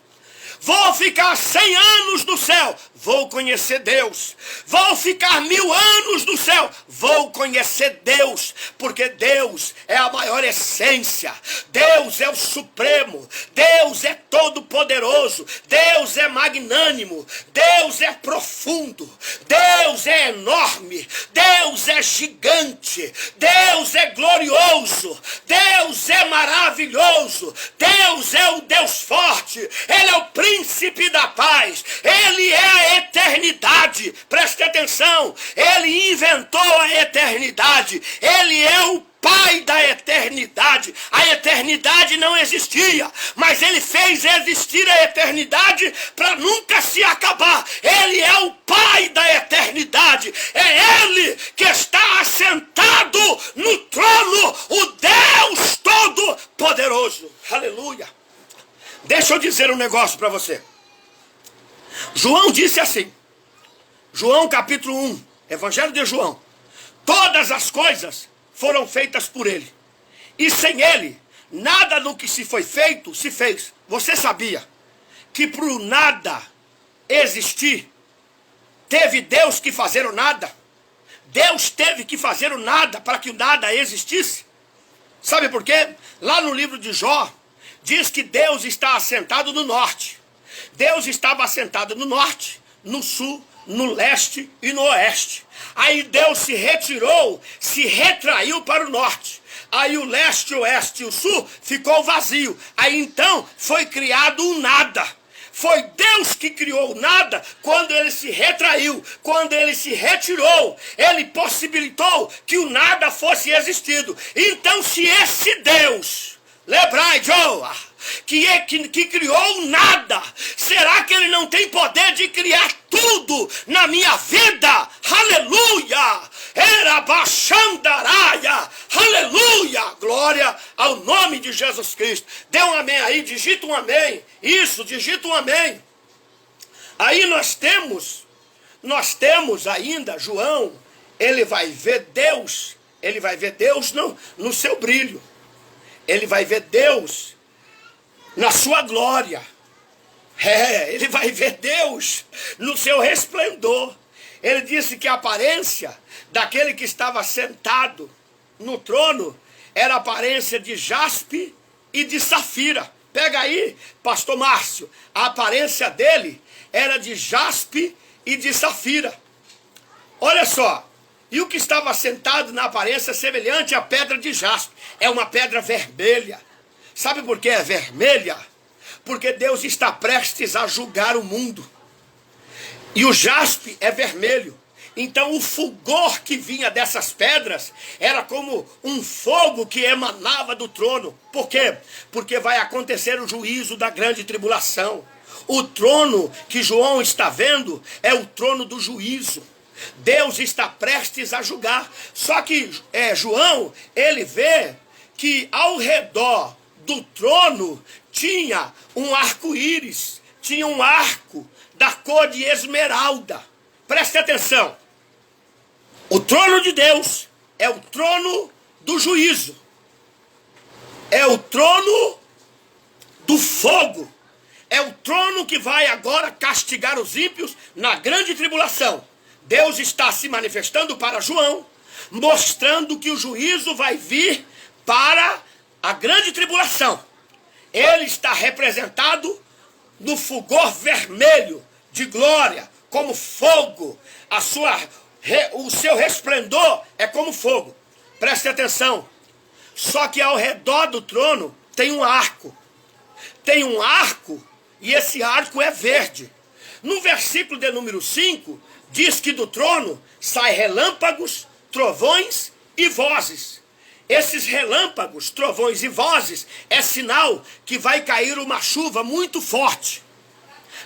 Vou ficar 100 anos no céu, vou conhecer Deus. Vou ficar 1000 anos no céu, vou conhecer Deus. Porque Deus é a maior essência. Deus é o supremo. Deus é todo poderoso. Deus é magnânimo. Deus é profundo. Deus é enorme. Deus é gigante. Deus é glorioso. Deus é maravilhoso. Deus é o Deus forte. Ele é o príncipe da paz. Ele é a eternidade. Preste atenção. Ele inventou a eternidade. Ele é o Pai da eternidade. A eternidade não existia, mas ele fez existir a eternidade para nunca se acabar. Ele é o Pai da eternidade. É ele que está assentado no trono, o Deus Todo-Poderoso. Aleluia. Deixa eu dizer um negócio para você. João disse assim, João capítulo 1, Evangelho de João: todas as coisas foram feitas por ele, e sem ele, nada do que se foi feito se fez. Você sabia que para o nada existir, teve Deus que fazer o nada? Deus teve que fazer o nada para que o nada existisse. Sabe por quê? Lá no livro de Jó, diz que Deus está assentado no norte. Deus estava assentado no norte, no sul, no leste e no oeste. Aí Deus se retirou, se retraiu para o norte. Aí o leste, o oeste e o sul ficou vazio. Aí então foi criado o nada. Foi Deus que criou o nada quando ele se retraiu, quando ele se retirou. Ele possibilitou que o nada fosse existido. Então, se esse Deus, lembrai, Joa, que criou o nada, será que ele não tem poder de criar tudo na minha vida? Aleluia! Era baixandaraia, aleluia, glória ao nome de Jesus Cristo. Dê um amém aí, digita um amém, isso, digita um amém. Aí nós temos ainda, João, ele vai ver Deus no seu brilho, ele vai ver Deus na sua glória, ele vai ver Deus no seu resplendor. Ele disse que a aparência daquele que estava sentado no trono era a aparência de jaspe e de safira. Pega aí, pastor Márcio, a aparência dele era de jaspe e de safira. Olha só, e o que estava sentado na aparência semelhante à pedra de jaspe, é uma pedra vermelha. Sabe por que é vermelha? Porque Deus está prestes a julgar o mundo. E o jaspe é vermelho. Então o fulgor que vinha dessas pedras era como um fogo que emanava do trono. Por quê? Porque vai acontecer o juízo da grande tribulação. O trono que João está vendo é o trono do juízo. Deus está prestes a julgar. Só que João, ele vê que ao redor do trono tinha um arco-íris, tinha um arco da cor de esmeralda. Preste atenção. O trono de Deus é o trono do juízo. É o trono do fogo. É o trono que vai agora castigar os ímpios na grande tribulação. Deus está se manifestando para João, mostrando que o juízo vai vir para a grande tribulação. Ele está representado no fulgor vermelho de glória, como fogo. O seu resplendor é como fogo. Preste atenção. Só que ao redor do trono tem um arco. Tem um arco e esse arco é verde. No versículo de número 5, diz que do trono saem relâmpagos, trovões e vozes. Esses relâmpagos, trovões e vozes é sinal que vai cair uma chuva muito forte.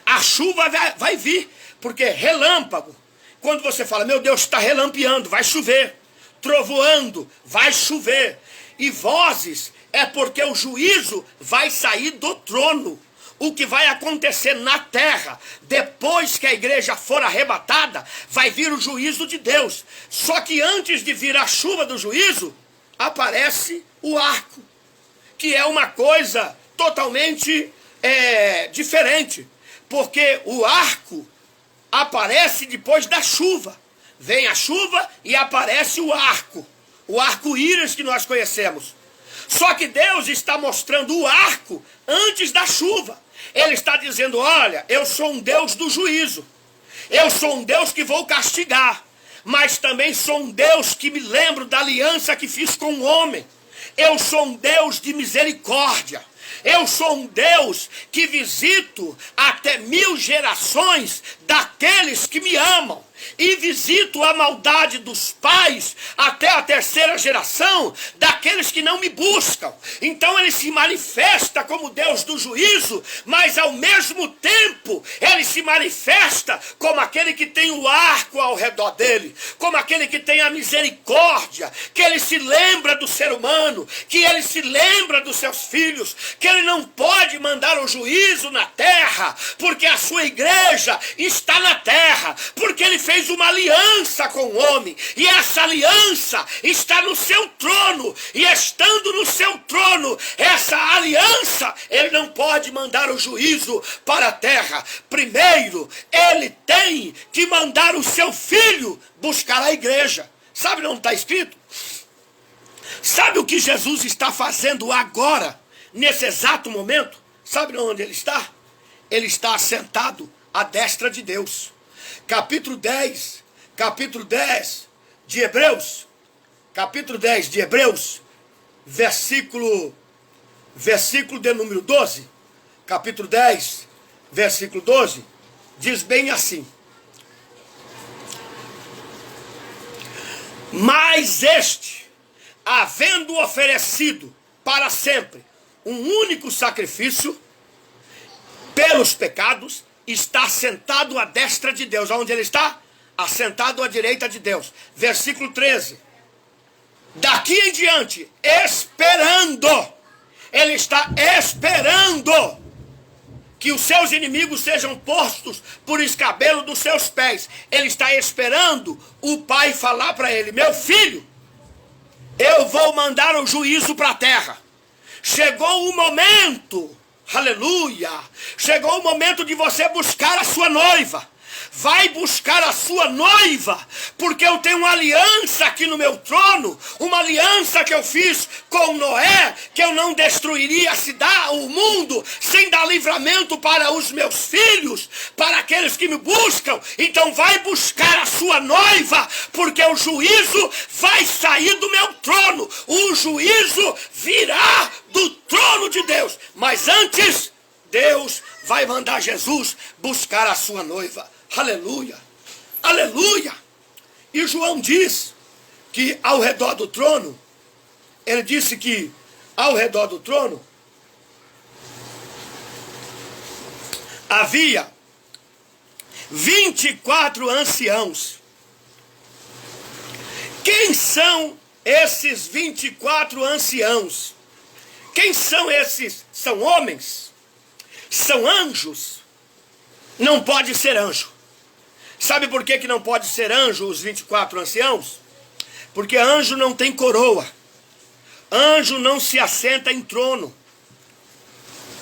A chuva vai vir, porque relâmpago, quando você fala, meu Deus, está relampeando, vai chover. Trovoando, vai chover. E vozes é porque o juízo vai sair do trono. O que vai acontecer na terra, depois que a igreja for arrebatada, vai vir o juízo de Deus. Só que antes de vir a chuva do juízo, aparece o arco, que é uma coisa totalmente diferente. Porque o arco aparece depois da chuva. Vem a chuva e aparece o arco-íris que nós conhecemos. Só que Deus está mostrando o arco antes da chuva. Ele está dizendo, olha, eu sou um Deus do juízo. Eu sou um Deus que vou castigar. Mas também sou um Deus que me lembro da aliança que fiz com o homem. Eu sou um Deus de misericórdia. Eu sou um Deus que visito até 1000 gerações daqueles que me amam. e visito a maldade dos pais até a terceira geração daqueles que não me buscam. Então ele se manifesta como Deus do juízo, mas ao mesmo tempo ele se manifesta como aquele que tem o arco ao redor dele, como aquele que tem a misericórdia, que ele se lembra do ser humano, que ele se lembra dos seus filhos, que ele não pode mandar o juízo na terra, porque a sua igreja está na terra, porque ele fez uma aliança com o homem, e essa aliança está no seu trono, e estando no seu trono, essa aliança, ele não pode mandar o juízo para a terra. Primeiro, ele tem que mandar o seu filho buscar a igreja. Sabe onde está escrito? Sabe o que Jesus está fazendo agora, nesse exato momento? Sabe onde ele está? Ele está assentado à destra de Deus. Capítulo 10 de Hebreus, versículo de número 12, capítulo 10, versículo 12, diz bem assim: mas este, havendo oferecido para sempre um único sacrifício pelos pecados, está sentado à destra de Deus. Aonde ele está? Assentado à direita de Deus. Versículo 13. Daqui em diante, esperando, ele está esperando que os seus inimigos sejam postos por escabelo dos seus pés. Ele está esperando o pai falar para ele: meu filho, eu vou mandar o juízo para a terra. Chegou o momento, aleluia, chegou o momento de você buscar a sua noiva. Vai buscar a sua noiva, porque eu tenho uma aliança aqui no meu trono, uma aliança que eu fiz com Noé, que eu não destruiria o mundo sem dar livramento para os meus filhos, para aqueles que me buscam. Então vai buscar a sua noiva, porque o juízo vai sair do meu trono, o juízo virá do trono de Deus. Mas antes, Deus vai mandar Jesus buscar a sua noiva. Aleluia, aleluia. E João diz que ao redor do trono, ele disse que ao redor do trono havia 24 anciãos. Quem são esses 24 anciãos? Quem são esses? São homens? São anjos? Não pode ser anjo. Sabe por que não pode ser anjo os 24 anciãos? Porque anjo não tem coroa. Anjo não se assenta em trono.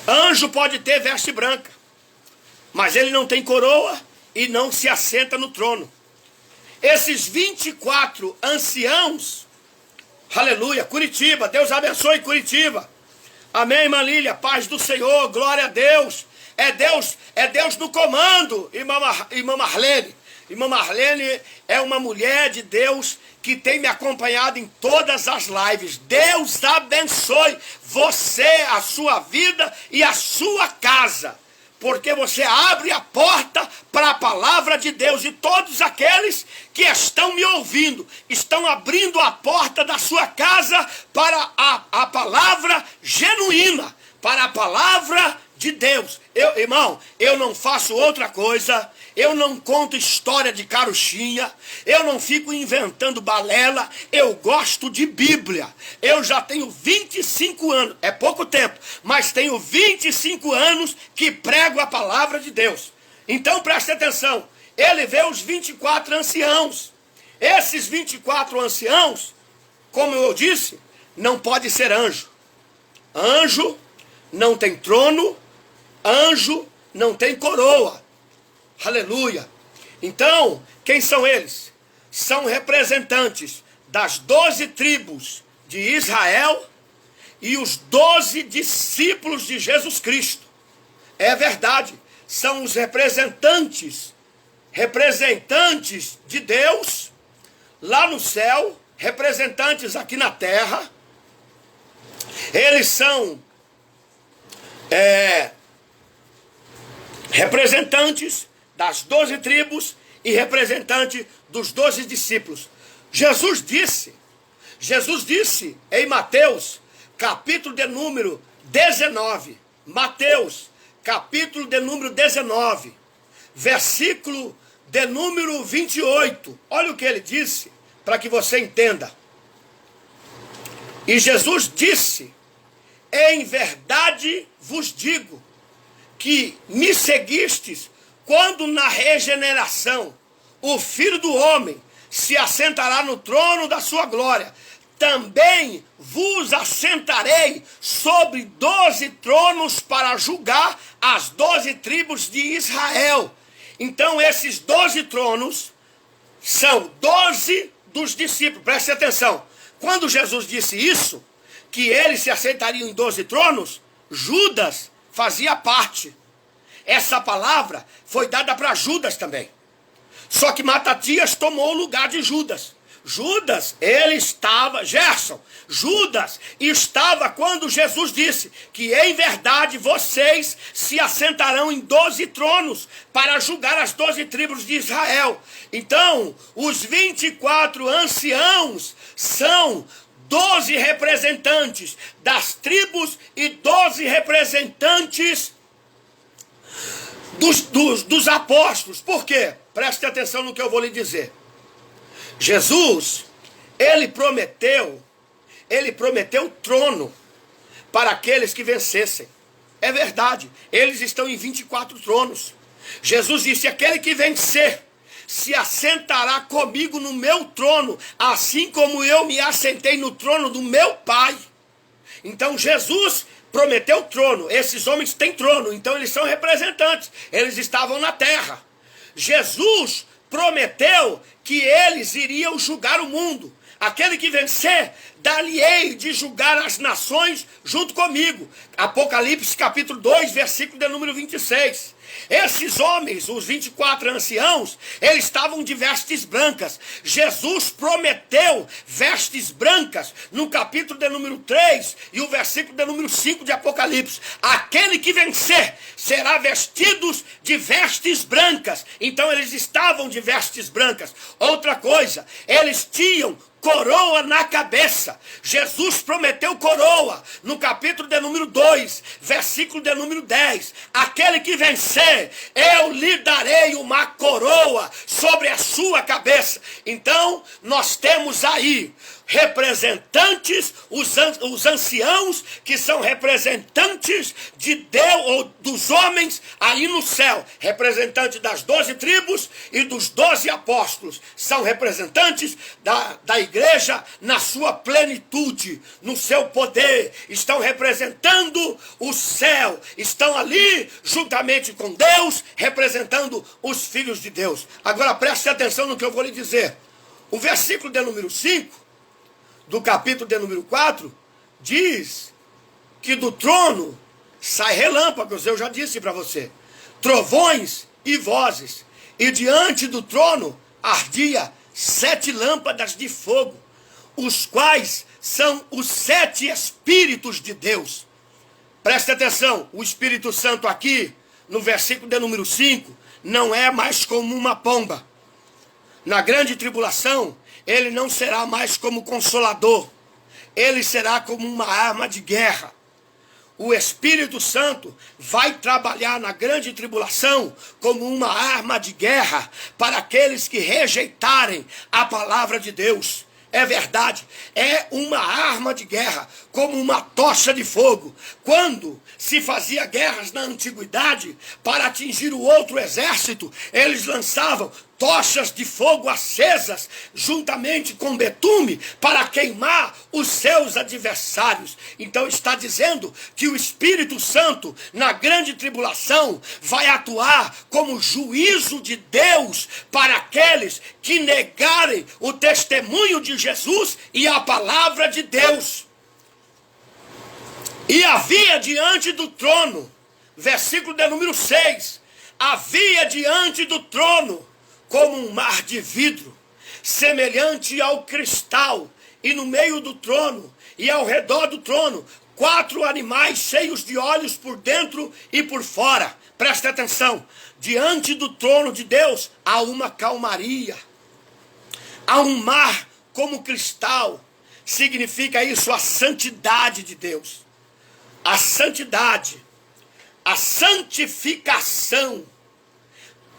Anjo pode ter veste branca, mas ele não tem coroa e não se assenta no trono. Esses 24 anciãos, aleluia, Curitiba, Deus abençoe Curitiba. Amém, irmã Lília, paz do Senhor, glória a Deus. É Deus no comando, irmã Marlene. Irmã Marlene é uma mulher de Deus que tem me acompanhado em todas as lives. Deus abençoe você, a sua vida e a sua casa, porque você abre a porta para a palavra de Deus, e todos aqueles que estão me ouvindo estão abrindo a porta da sua casa para a palavra genuína, para a palavra de Deus. Irmão, eu não faço outra coisa, eu não conto história de carochinha, eu não fico inventando balela, eu gosto de Bíblia. Eu já tenho 25 anos, é pouco tempo, mas tenho 25 anos que prego a palavra de Deus. Então preste atenção, ele vê os 24 anciãos. Esses 24 anciãos, como eu disse, não pode ser anjo. Anjo não tem trono, anjo não tem coroa. Aleluia. Então, quem são eles? São representantes das 12 tribos de Israel e os 12 discípulos de Jesus Cristo. É verdade, são os representantes de Deus lá no céu, representantes aqui na terra. Eles são representantes das 12 tribos e representante dos 12 discípulos. Jesus disse em Mateus, capítulo de número 19, Mateus, capítulo de número 19, versículo de número 28, olha o que ele disse, para que você entenda. E Jesus disse: em verdade vos digo, que me seguistes, quando na regeneração o Filho do Homem se assentará no trono da sua glória, também vos assentarei sobre 12 tronos para julgar as 12 tribos de Israel. Então esses 12 tronos são 12 dos discípulos. Preste atenção. Quando Jesus disse isso, que eles se assentariam em 12 tronos, Judas fazia parte. Essa palavra foi dada para Judas também. Só que Matatias tomou o lugar de Judas. Judas estava quando Jesus disse que em verdade vocês se assentarão em 12 tronos para julgar as 12 tribos de Israel. Então, os 24 anciãos são 12 representantes das tribos e 12 representantes dos apóstolos. Por quê? Preste atenção no que eu vou lhe dizer. Jesus, ele prometeu trono para aqueles que vencessem. É verdade, eles estão em 24 tronos. Jesus disse: aquele que vencer se assentará comigo no meu trono, assim como eu me assentei no trono do meu Pai. Então Jesus prometeu trono. Esses homens têm trono, então eles são representantes. Eles estavam na terra. Jesus prometeu que eles iriam julgar o mundo. Aquele que vencer, dar-lhe-ei de julgar as nações junto comigo. Apocalipse capítulo 2, versículo de número 26. Esses homens, os 24 anciãos, eles estavam de vestes brancas. Jesus prometeu vestes brancas no capítulo de número 3 e o versículo de número 5 de Apocalipse. Aquele que vencer será vestidos de vestes brancas. Então eles estavam de vestes brancas. Outra coisa, eles tinham coroa na cabeça. Jesus prometeu coroa no capítulo de número 2, versículo de número 10. Aquele que vencer, eu lhe darei uma coroa sobre a sua cabeça. Então, nós temos aí representantes, os anciãos, que são representantes de Deus ou dos homens aí no céu, representantes das 12 tribos e dos 12 apóstolos, são representantes da igreja na sua plenitude, no seu poder, estão representando o céu, estão ali juntamente com Deus, representando os filhos de Deus. Agora preste atenção no que eu vou lhe dizer. O versículo de número 5 do capítulo de número 4, diz que do trono sai relâmpagos, eu já disse para você, trovões e vozes, e diante do trono ardia 7 lâmpadas de fogo, os quais são os 7 Espíritos de Deus. Preste atenção, o Espírito Santo aqui, no versículo de número 5, não é mais como uma pomba. Na grande tribulação, ele não será mais como consolador, ele será como uma arma de guerra. O Espírito Santo vai trabalhar na grande tribulação como uma arma de guerra para aqueles que rejeitarem a palavra de Deus. É verdade, é uma arma de guerra, como uma tocha de fogo. Quando se fazia guerras na antiguidade, para atingir o outro exército, eles lançavam tochas de fogo acesas, juntamente com betume, para queimar os seus adversários. Então está dizendo que o Espírito Santo, na grande tribulação, vai atuar como juízo de Deus para aqueles que negarem o testemunho de Jesus e a palavra de Deus. E havia diante do trono, versículo de número 6, havia diante do trono como um mar de vidro, semelhante ao cristal, e no meio do trono e ao redor do trono 4 animais cheios de olhos por dentro e por fora. presta atenção, diante do trono de Deus há uma calmaria, há um mar como cristal. Significa isso a santidade de Deus. A santidade, a santificação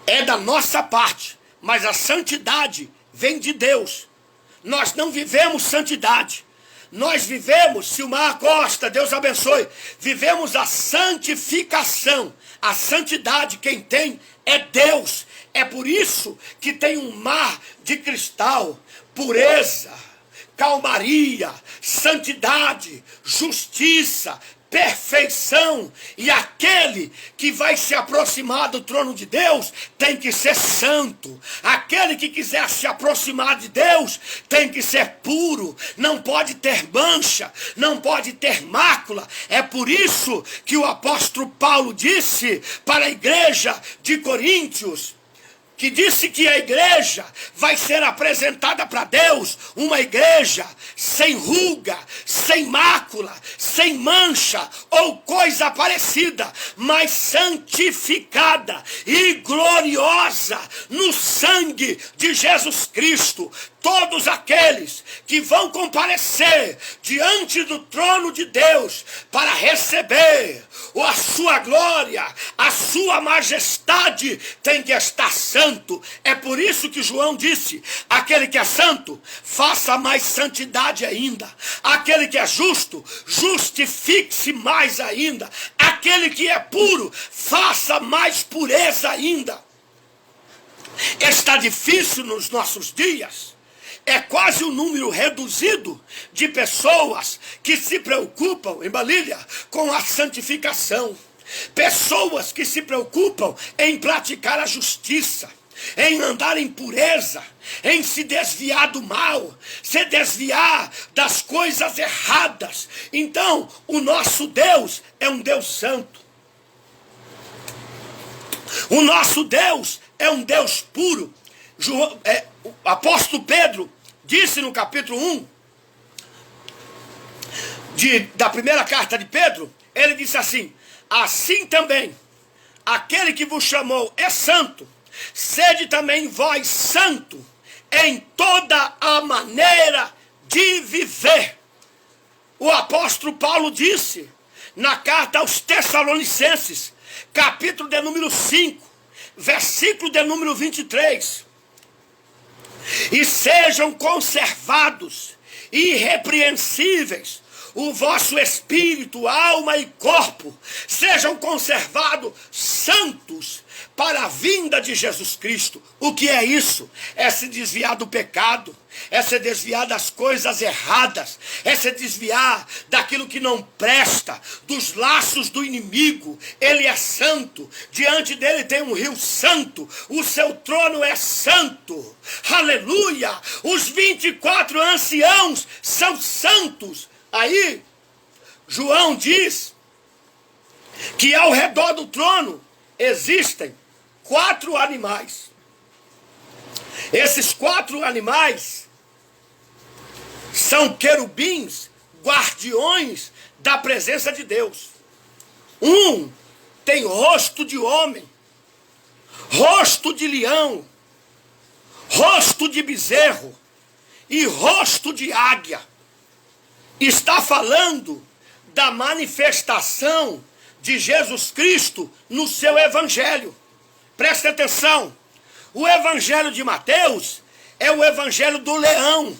é da nossa parte, mas a santidade vem de Deus. Nós não vivemos santidade. Nós vivemos, Silmar Costa, Deus abençoe, vivemos a santificação. A santidade quem tem é Deus. É por isso que tem um mar de cristal, pureza, calmaria, santidade, justiça, perfeição. E aquele que vai se aproximar do trono de Deus tem que ser santo. Aquele que quiser se aproximar de Deus tem que ser puro, não pode ter mancha, não pode ter mácula. É por isso que o apóstolo Paulo disse para a igreja de Coríntios, que disse que a igreja vai ser apresentada para Deus, uma igreja sem ruga, sem mácula, sem mancha ou coisa parecida, mas santificada e gloriosa no sangue de Jesus Cristo. Todos aqueles que vão comparecer diante do trono de Deus para receber a sua glória, a sua majestade, tem que estar santo. É por isso que João disse, aquele que é santo, faça mais santidade ainda. Aquele que é justo, justifique-se mais ainda. Aquele que é puro, faça mais pureza ainda. Está difícil nos nossos dias. É quase um número reduzido de pessoas que se preocupam, em Balília, com a santificação. Pessoas que se preocupam em praticar a justiça, em andar em pureza, em se desviar do mal, se desviar das coisas erradas. Então, o nosso Deus é um Deus santo. O nosso Deus é um Deus puro. O apóstolo Pedro disse no capítulo 1 da primeira carta de Pedro, ele disse assim: assim também, aquele que vos chamou é santo, sede também vós santo em toda a maneira de viver. O apóstolo Paulo disse na carta aos Tessalonicenses, capítulo de número 5, versículo de número 23. E sejam conservados, irrepreensíveis, o vosso espírito, alma e corpo, sejam conservados santos para a vinda de Jesus Cristo. O que é isso? É se desviar do pecado, é se desviar das coisas erradas, é se desviar daquilo que não presta, dos laços do inimigo. Ele é santo, diante dele tem um rio santo, o seu trono é santo, aleluia. Os 24 anciãos são santos. Aí João diz que ao redor do trono existem 4 animais. Esses 4 animais são querubins, guardiões da presença de Deus. Um tem rosto de homem, rosto de leão, rosto de bezerro e rosto de águia. Está falando da manifestação de Jesus Cristo no seu evangelho. Presta atenção, o evangelho de Mateus é o evangelho do leão.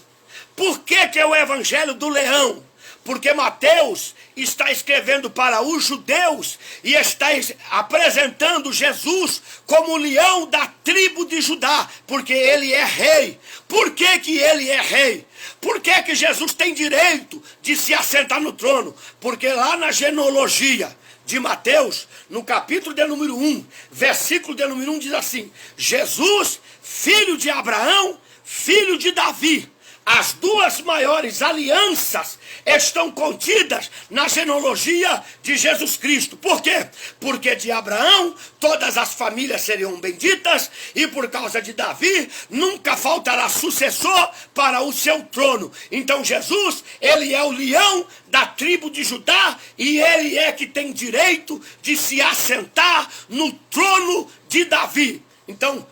Por que que é o evangelho do leão? Porque Mateus está escrevendo para os judeus e está apresentando Jesus como o leão da tribo de Judá, porque ele é rei. Por que que ele é rei? Por que que Jesus tem direito de se assentar no trono? Porque lá na genealogia de Mateus, no capítulo de número 1, versículo de número 1, diz assim: Jesus, filho de Abraão, filho de Davi. As duas maiores alianças estão contidas na genealogia de Jesus Cristo. Por quê? Porque de Abraão todas as famílias seriam benditas e por causa de Davi nunca faltará sucessor para o seu trono. Então Jesus, ele é o leão da tribo de Judá e ele é que tem direito de se assentar no trono de Davi. Então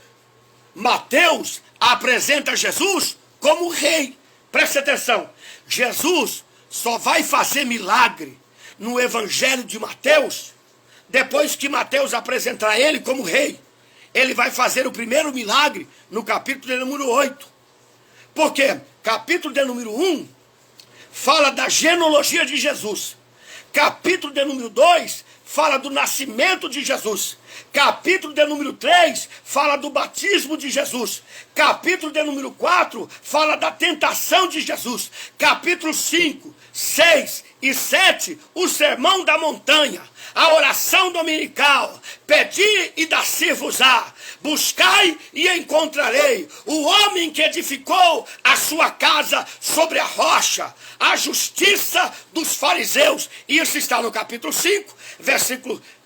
Mateus apresenta Jesus como rei. Preste atenção, Jesus só vai fazer milagre no Evangelho de Mateus depois que Mateus apresentar ele como rei. Ele vai fazer o primeiro milagre no capítulo de número 8. Por quê? Capítulo de número 1 fala da genealogia de Jesus. Capítulo de número 2 fala do nascimento de Jesus. Capítulo de número 3 fala do batismo de Jesus. Capítulo de número 4 fala da tentação de Jesus. Capítulo 5, 6 e 7, o sermão da montanha. A oração dominical. Pedi e dar-se-vos-á. Buscai e encontrarei. O homem que edificou a sua casa sobre a rocha. A justiça dos fariseus. Isso está no capítulo 5,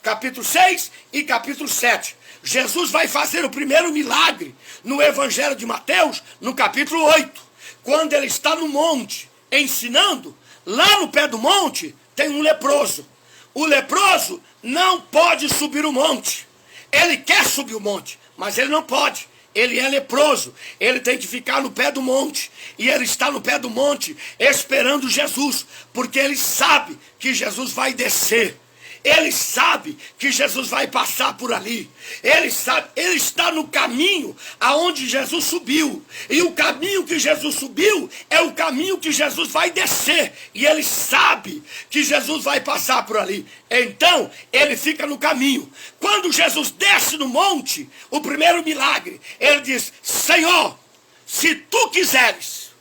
capítulo 6 e capítulo 7. Jesus vai fazer o primeiro milagre no Evangelho de Mateus, no capítulo 8. Quando ele está no monte, ensinando, lá no pé do monte tem um leproso. O leproso não pode subir o monte. Ele quer subir o monte, mas ele não pode. Ele é leproso, ele tem que ficar no pé do monte. E ele está no pé do monte esperando Jesus, porque ele sabe que Jesus vai descer. Ele sabe que Jesus vai passar por ali. Ele sabe, ele está no caminho aonde Jesus subiu. E o caminho que Jesus subiu é o caminho que Jesus vai descer. E ele sabe que Jesus vai passar por ali. Então, ele fica no caminho. Quando Jesus desce no monte, o primeiro milagre, ele diz: Senhor, se tu quiseres,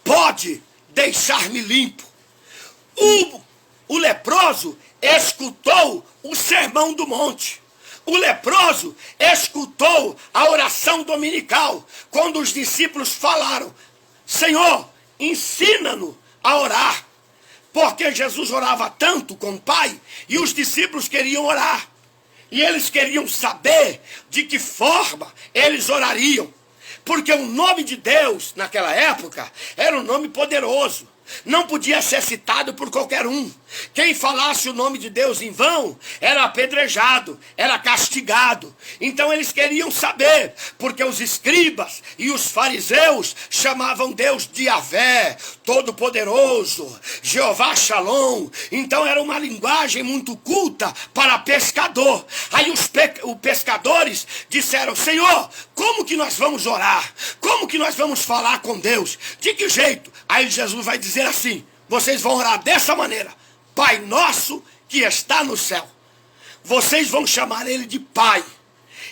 pode deixar-me limpo. O leproso escutou o sermão do monte. O leproso escutou a oração dominical, quando os discípulos falaram: Senhor, ensina-nos a orar. Porque Jesus orava tanto com o Pai, e os discípulos queriam orar. E eles queriam saber de que forma eles orariam. Porque o nome de Deus, naquela época, era um nome poderoso. Não podia ser citado por qualquer um. Quem falasse o nome de Deus em vão era apedrejado, era castigado. Então eles queriam saber, porque os escribas e os fariseus chamavam Deus de Yahvé, Todo-Poderoso, Jeová Shalom. Então era uma linguagem muito culta para pescador. Aí os pescadores disseram: Senhor, como que nós vamos orar? Como que nós vamos falar com Deus? De que jeito? Aí Jesus vai dizer assim: vocês vão orar dessa maneira: Pai nosso que está no céu. Vocês vão chamar ele de Pai.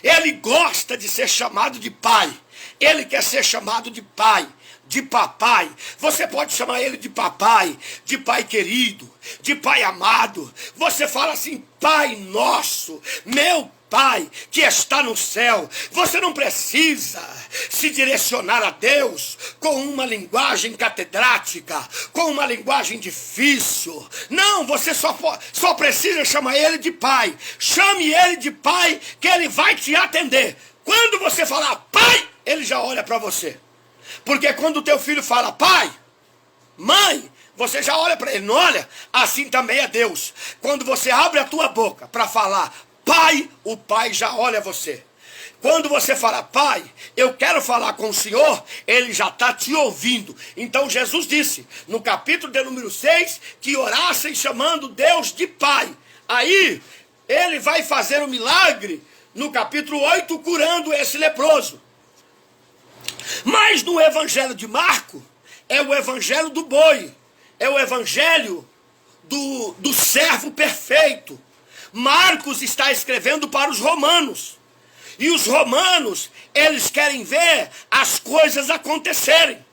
Ele gosta de ser chamado de Pai. Ele quer ser chamado de Pai, de papai. Você pode chamar ele de papai, de pai querido, de pai amado. Você fala assim: Pai nosso, meu Pai que está no céu. Você não precisa se direcionar a Deus com uma linguagem catedrática, com uma linguagem difícil. Não, você só precisa chamar ele de Pai. Chame ele de Pai, que ele vai te atender. Quando você falar Pai, ele já olha para você. Porque quando o teu filho fala pai, mãe, você já olha para ele, não olha? Assim também é Deus. Quando você abre a tua boca para falar Pai, o Pai já olha você. Quando você fala: Pai, eu quero falar com o Senhor, ele já está te ouvindo. Então Jesus disse, no capítulo de número 6, que orassem chamando Deus de Pai. Aí, ele vai fazer um milagre no capítulo 8, curando esse leproso. Mas no Evangelho de Marcos, é o Evangelho do boi. É o Evangelho do servo perfeito. Marcos está escrevendo para os romanos. E os romanos, eles querem ver as coisas acontecerem.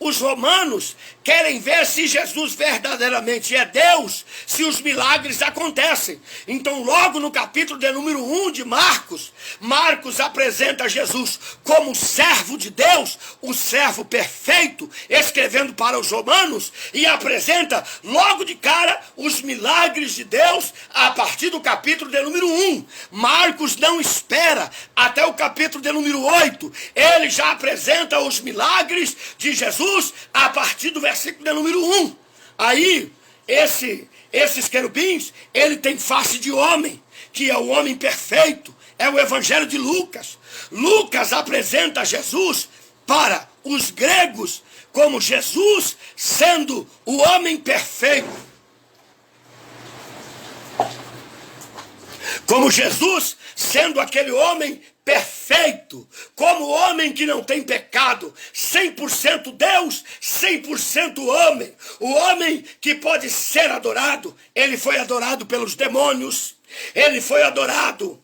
os romanos querem ver se Jesus verdadeiramente é Deus, se os milagres acontecem. Então, logo no capítulo de número 1 de Marcos, Marcos apresenta Jesus como servo de Deus, o servo perfeito, escrevendo para os romanos, e apresenta logo de cara os milagres de Deus a partir do capítulo de número 1. Marcos não espera até o capítulo de número 8, ele já apresenta os milagres de Jesus a partir do versículo de número 1. Aí, esses querubins, ele tem face de homem, que é o homem perfeito, é o evangelho de Lucas. Lucas apresenta Jesus para os gregos como Jesus sendo o homem perfeito. Como Jesus sendo aquele homem perfeito, como homem que não tem pecado, 100% Deus, 100% homem, o homem que pode ser adorado. Ele foi adorado pelos demônios, ele foi adorado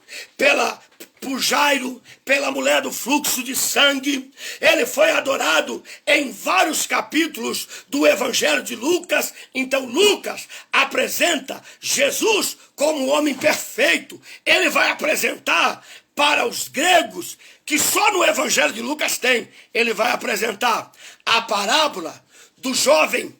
por Jairo, pela mulher do fluxo de sangue, ele foi adorado em vários capítulos do Evangelho de Lucas. Então Lucas apresenta Jesus como um homem perfeito. Ele vai apresentar para os gregos, que só no Evangelho de Lucas tem, ele vai apresentar a parábola do jovem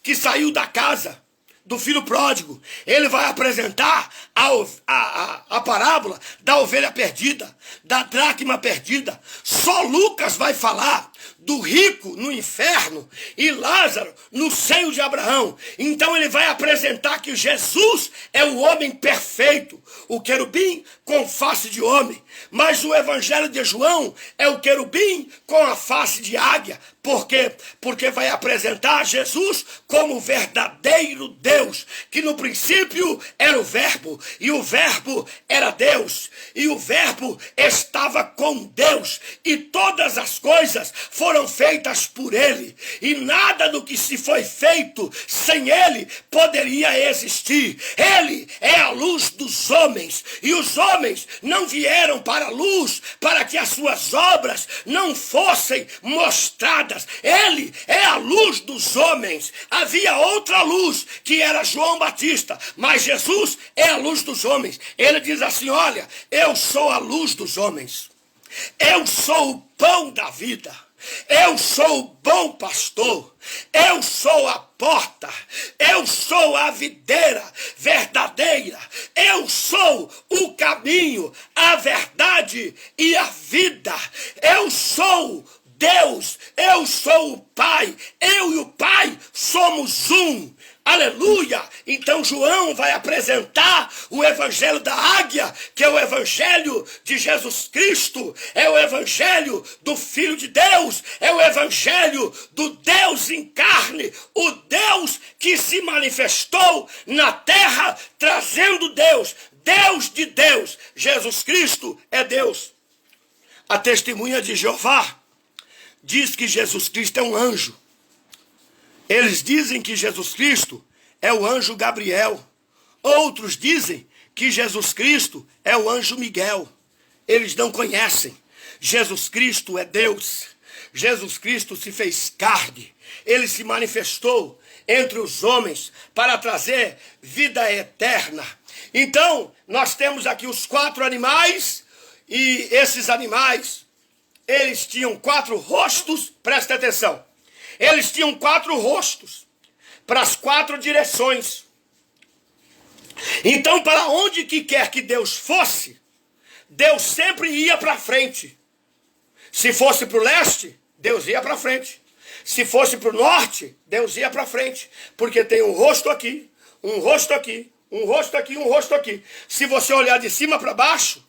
que saiu da casa, do filho pródigo. Ele vai apresentar a parábola da ovelha perdida, da dracma perdida. Só Lucas vai falar do rico no inferno e Lázaro no seio de Abraão. Então ele vai apresentar que Jesus é o homem perfeito, o querubim com face de homem. Mas o Evangelho de João é o querubim com a face de águia. Por quê? Porque vai apresentar Jesus como o verdadeiro Deus, que no princípio era o Verbo, e o Verbo era Deus, e o Verbo estava com Deus, e todas as coisas foram feitas por ele, e nada do que se foi feito sem ele poderia existir. Ele é a luz dos homens, e os homens não vieram para a luz para que as suas obras não fossem mostradas. Ele é a luz dos homens. Havia outra luz, que era João Batista, mas Jesus é a luz dos homens. Ele diz assim: olha, eu sou a luz dos homens, eu sou o pão da vida, eu sou o bom pastor, eu sou a porta, eu sou a videira verdadeira, eu sou o caminho, a verdade e a vida, eu sou Deus, eu sou o Pai, eu e o Pai somos um. Aleluia! Então João vai apresentar o evangelho da águia, que é o evangelho de Jesus Cristo, é o evangelho do Filho de Deus, é o evangelho do Deus em carne, o Deus que se manifestou na terra, trazendo Deus, Deus de Deus. Jesus Cristo é Deus. A testemunha de Jeová diz que Jesus Cristo é um anjo. Eles dizem que Jesus Cristo é o anjo Gabriel. Outros dizem que Jesus Cristo é o anjo Miguel. Eles não conhecem. Jesus Cristo é Deus. Jesus Cristo se fez carne. Ele se manifestou entre os homens para trazer vida eterna. Então, nós temos aqui os 4 animais, e esses animais, eles tinham 4 rostos, presta atenção. Eles tinham 4 rostos para as 4 direções. Então, para onde que quer que Deus fosse, Deus sempre ia para frente. Se fosse para o leste, Deus ia para frente. Se fosse para o norte, Deus ia para frente. Porque tem um rosto aqui, um rosto aqui, um rosto aqui, um rosto aqui. Se você olhar de cima para baixo,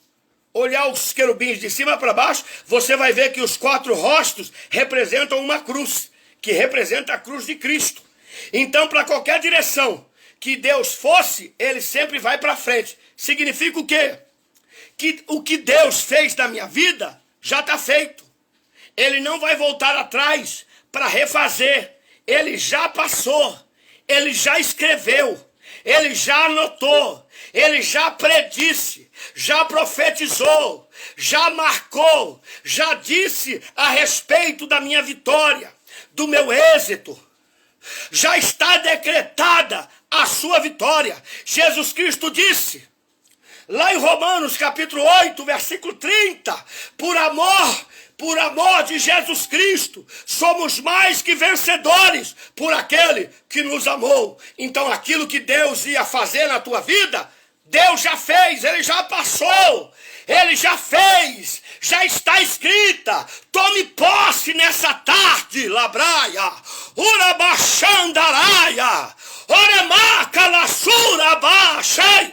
olhar os querubins de cima para baixo, você vai ver que os 4 rostos representam uma cruz, que representa a cruz de Cristo. Então, para qualquer direção que Deus fosse, ele sempre vai para frente. Significa o quê? Que o que Deus fez na minha vida já está feito. Ele não vai voltar atrás para refazer. Ele já passou, ele já escreveu, ele já anotou, ele já predisse, já profetizou, já marcou, já disse a respeito da minha vitória, do meu êxito. Já está decretada a sua vitória. Jesus Cristo disse, lá em Romanos capítulo 8, versículo 30, por amor de Jesus Cristo, somos mais que vencedores por aquele que nos amou. Então aquilo que Deus ia fazer na tua vida, Deus já fez, Ele já passou, Ele já fez, já está escrita. Tome posse nessa tarde, labraia, urabaxandaraia, oremacalasurabachei.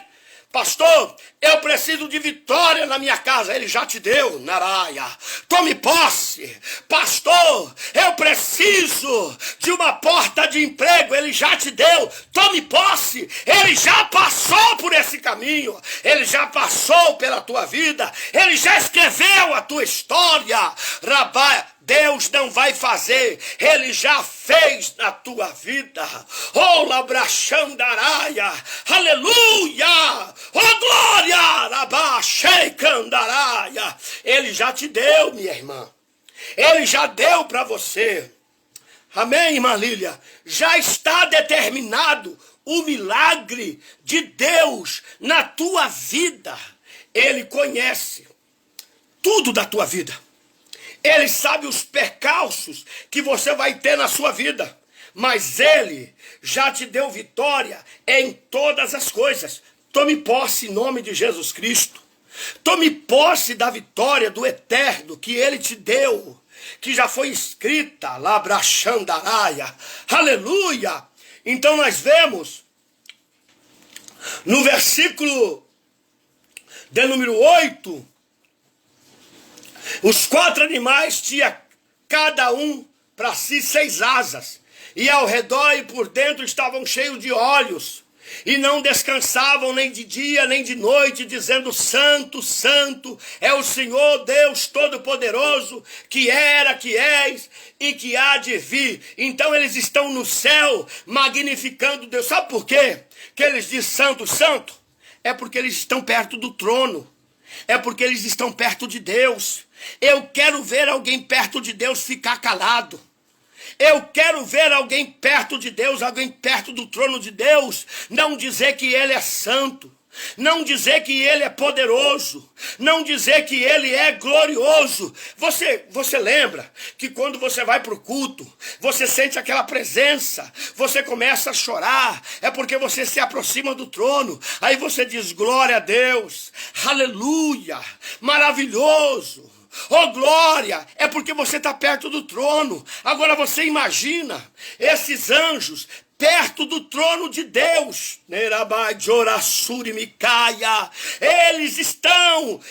Pastor, eu preciso de vitória na minha casa. Ele já te deu, Naraia. Tome posse. Pastor, eu preciso de uma porta de emprego. Ele já te deu. Tome posse. Ele já passou por esse caminho. Ele já passou pela tua vida. Ele já escreveu a tua história. Rabaia. Deus não vai fazer, Ele já fez na tua vida. Oh, labrachandaraia, aleluia, oh glória, rabachei-candaraia. Ele já te deu, minha irmã. Ele já deu para você. Amém, irmã Lília? Já está determinado o milagre de Deus na tua vida. Ele conhece tudo da tua vida. Ele sabe os percalços que você vai ter na sua vida. Mas Ele já te deu vitória em todas as coisas. Tome posse em nome de Jesus Cristo. Tome posse da vitória do eterno que Ele te deu, que já foi escrita, labrachandaraia, aleluia. Então nós vemos no versículo de número 8, os 4 animais tinham cada um para si 6 asas, e ao redor e por dentro estavam cheios de olhos, e não descansavam nem de dia nem de noite, dizendo: Santo, Santo é o Senhor Deus Todo-Poderoso, que era, que és e que há de vir. Então eles estão no céu magnificando Deus. Sabe por quê que eles dizem Santo, Santo? É porque eles estão perto do trono. É porque eles estão perto de Deus. Eu quero ver alguém perto de Deus ficar calado. Eu quero ver alguém perto de Deus, alguém perto do trono de Deus, não dizer que Ele é santo, não dizer que Ele é poderoso, não dizer que Ele é glorioso. Você lembra que quando você vai para o culto, você sente aquela presença, você começa a chorar, é porque você se aproxima do trono, aí você diz glória a Deus, aleluia, maravilhoso. Oh glória, é porque você está perto do trono. Agora você imagina esses anjos perto do trono de Deus.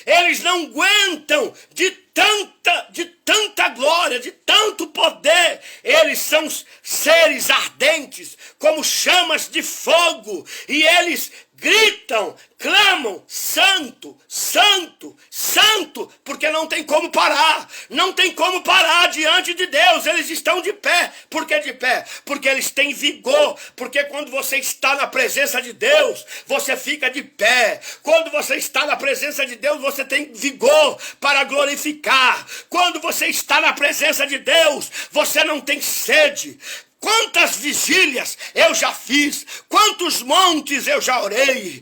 Eles não aguentam de tanta glória, de tanto poder. Eles são seres ardentes, como chamas de fogo, e eles gritam, clamam, santo, santo, santo, porque não tem como parar, não tem como parar diante de Deus. Eles estão de pé. Por que de pé? Porque eles têm vigor, porque quando você está na presença de Deus, você fica de pé. Quando você está na presença de Deus, você tem vigor para glorificar. Quando você está na presença de Deus, você não tem sede. Quantas vigílias eu já fiz, quantos montes eu já orei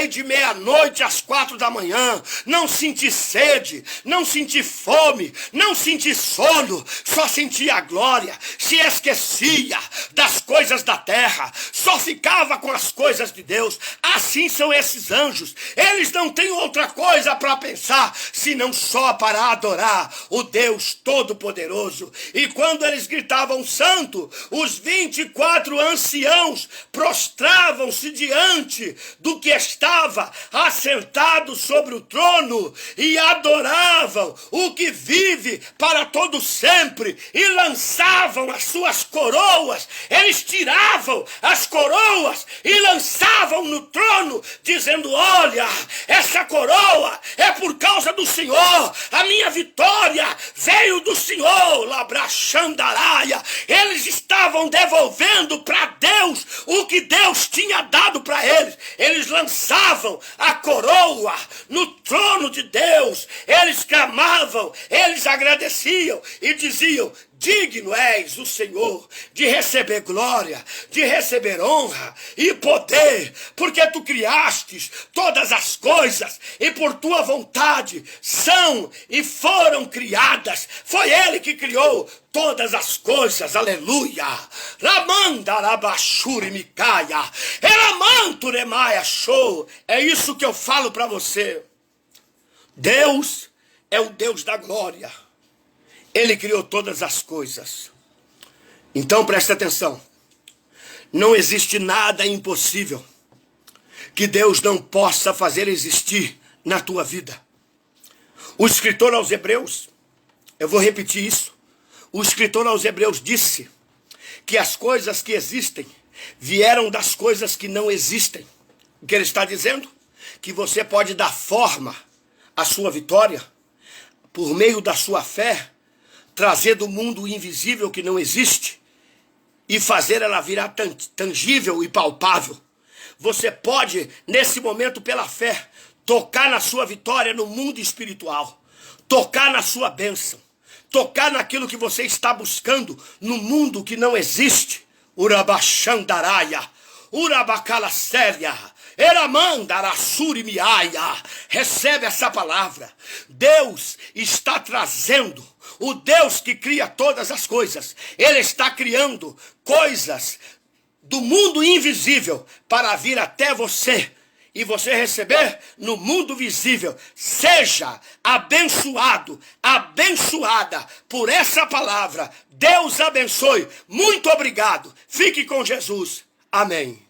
de meia-noite às 4 da manhã, não senti sede, não senti fome, não senti sono, só senti a glória, se esquecia das coisas da terra, só ficava com as coisas de Deus. Assim são esses anjos, eles não têm outra coisa para pensar, senão só para adorar o Deus Todo-Poderoso. E quando eles gritavam santo, os 24 anciãos prostravam-se diante do que estava assentado sobre o trono e adoravam o que vive para todo sempre e lançavam as suas coroas. Eles tiravam as coroas e lançavam no trono, dizendo: olha, essa coroa é por causa do Senhor, a minha vitória veio do Senhor, labrachandaraia. Eles estavam devolvendo para Deus o que Deus tinha dado para eles. Eles lançavam a coroa no trono de Deus, eles clamavam, eles agradeciam e diziam: digno és o Senhor de receber glória, de receber honra e poder, porque tu criastes todas as coisas e por tua vontade são e foram criadas. Foi ele que criou todas as coisas, aleluia. Ramanda rabashuri micaia, elamanto remaia show. É isso que eu falo para você. Deus é o Deus da glória. Ele criou todas as coisas. Então presta atenção. Não existe nada impossível que Deus não possa fazer existir na tua vida. O escritor aos Hebreus, eu vou repetir isso. O escritor aos Hebreus disse que as coisas que existem vieram das coisas que não existem. O que ele está dizendo? Que você pode dar forma à sua vitória por meio da sua fé, trazer do mundo o invisível que não existe e fazer ela virar tangível e palpável. Você pode, nesse momento, pela fé, tocar na sua vitória no mundo espiritual, tocar na sua bênção, tocar naquilo que você está buscando no mundo que não existe. Urabachandaraia, urabacalaséria, eramandarassuri miaia. Recebe essa palavra. Deus está trazendo, o Deus que cria todas as coisas, ele está criando coisas do mundo invisível para vir até você e você receber no mundo visível. Seja abençoado, abençoada por essa palavra. Deus abençoe. Muito obrigado. Fique com Jesus. Amém.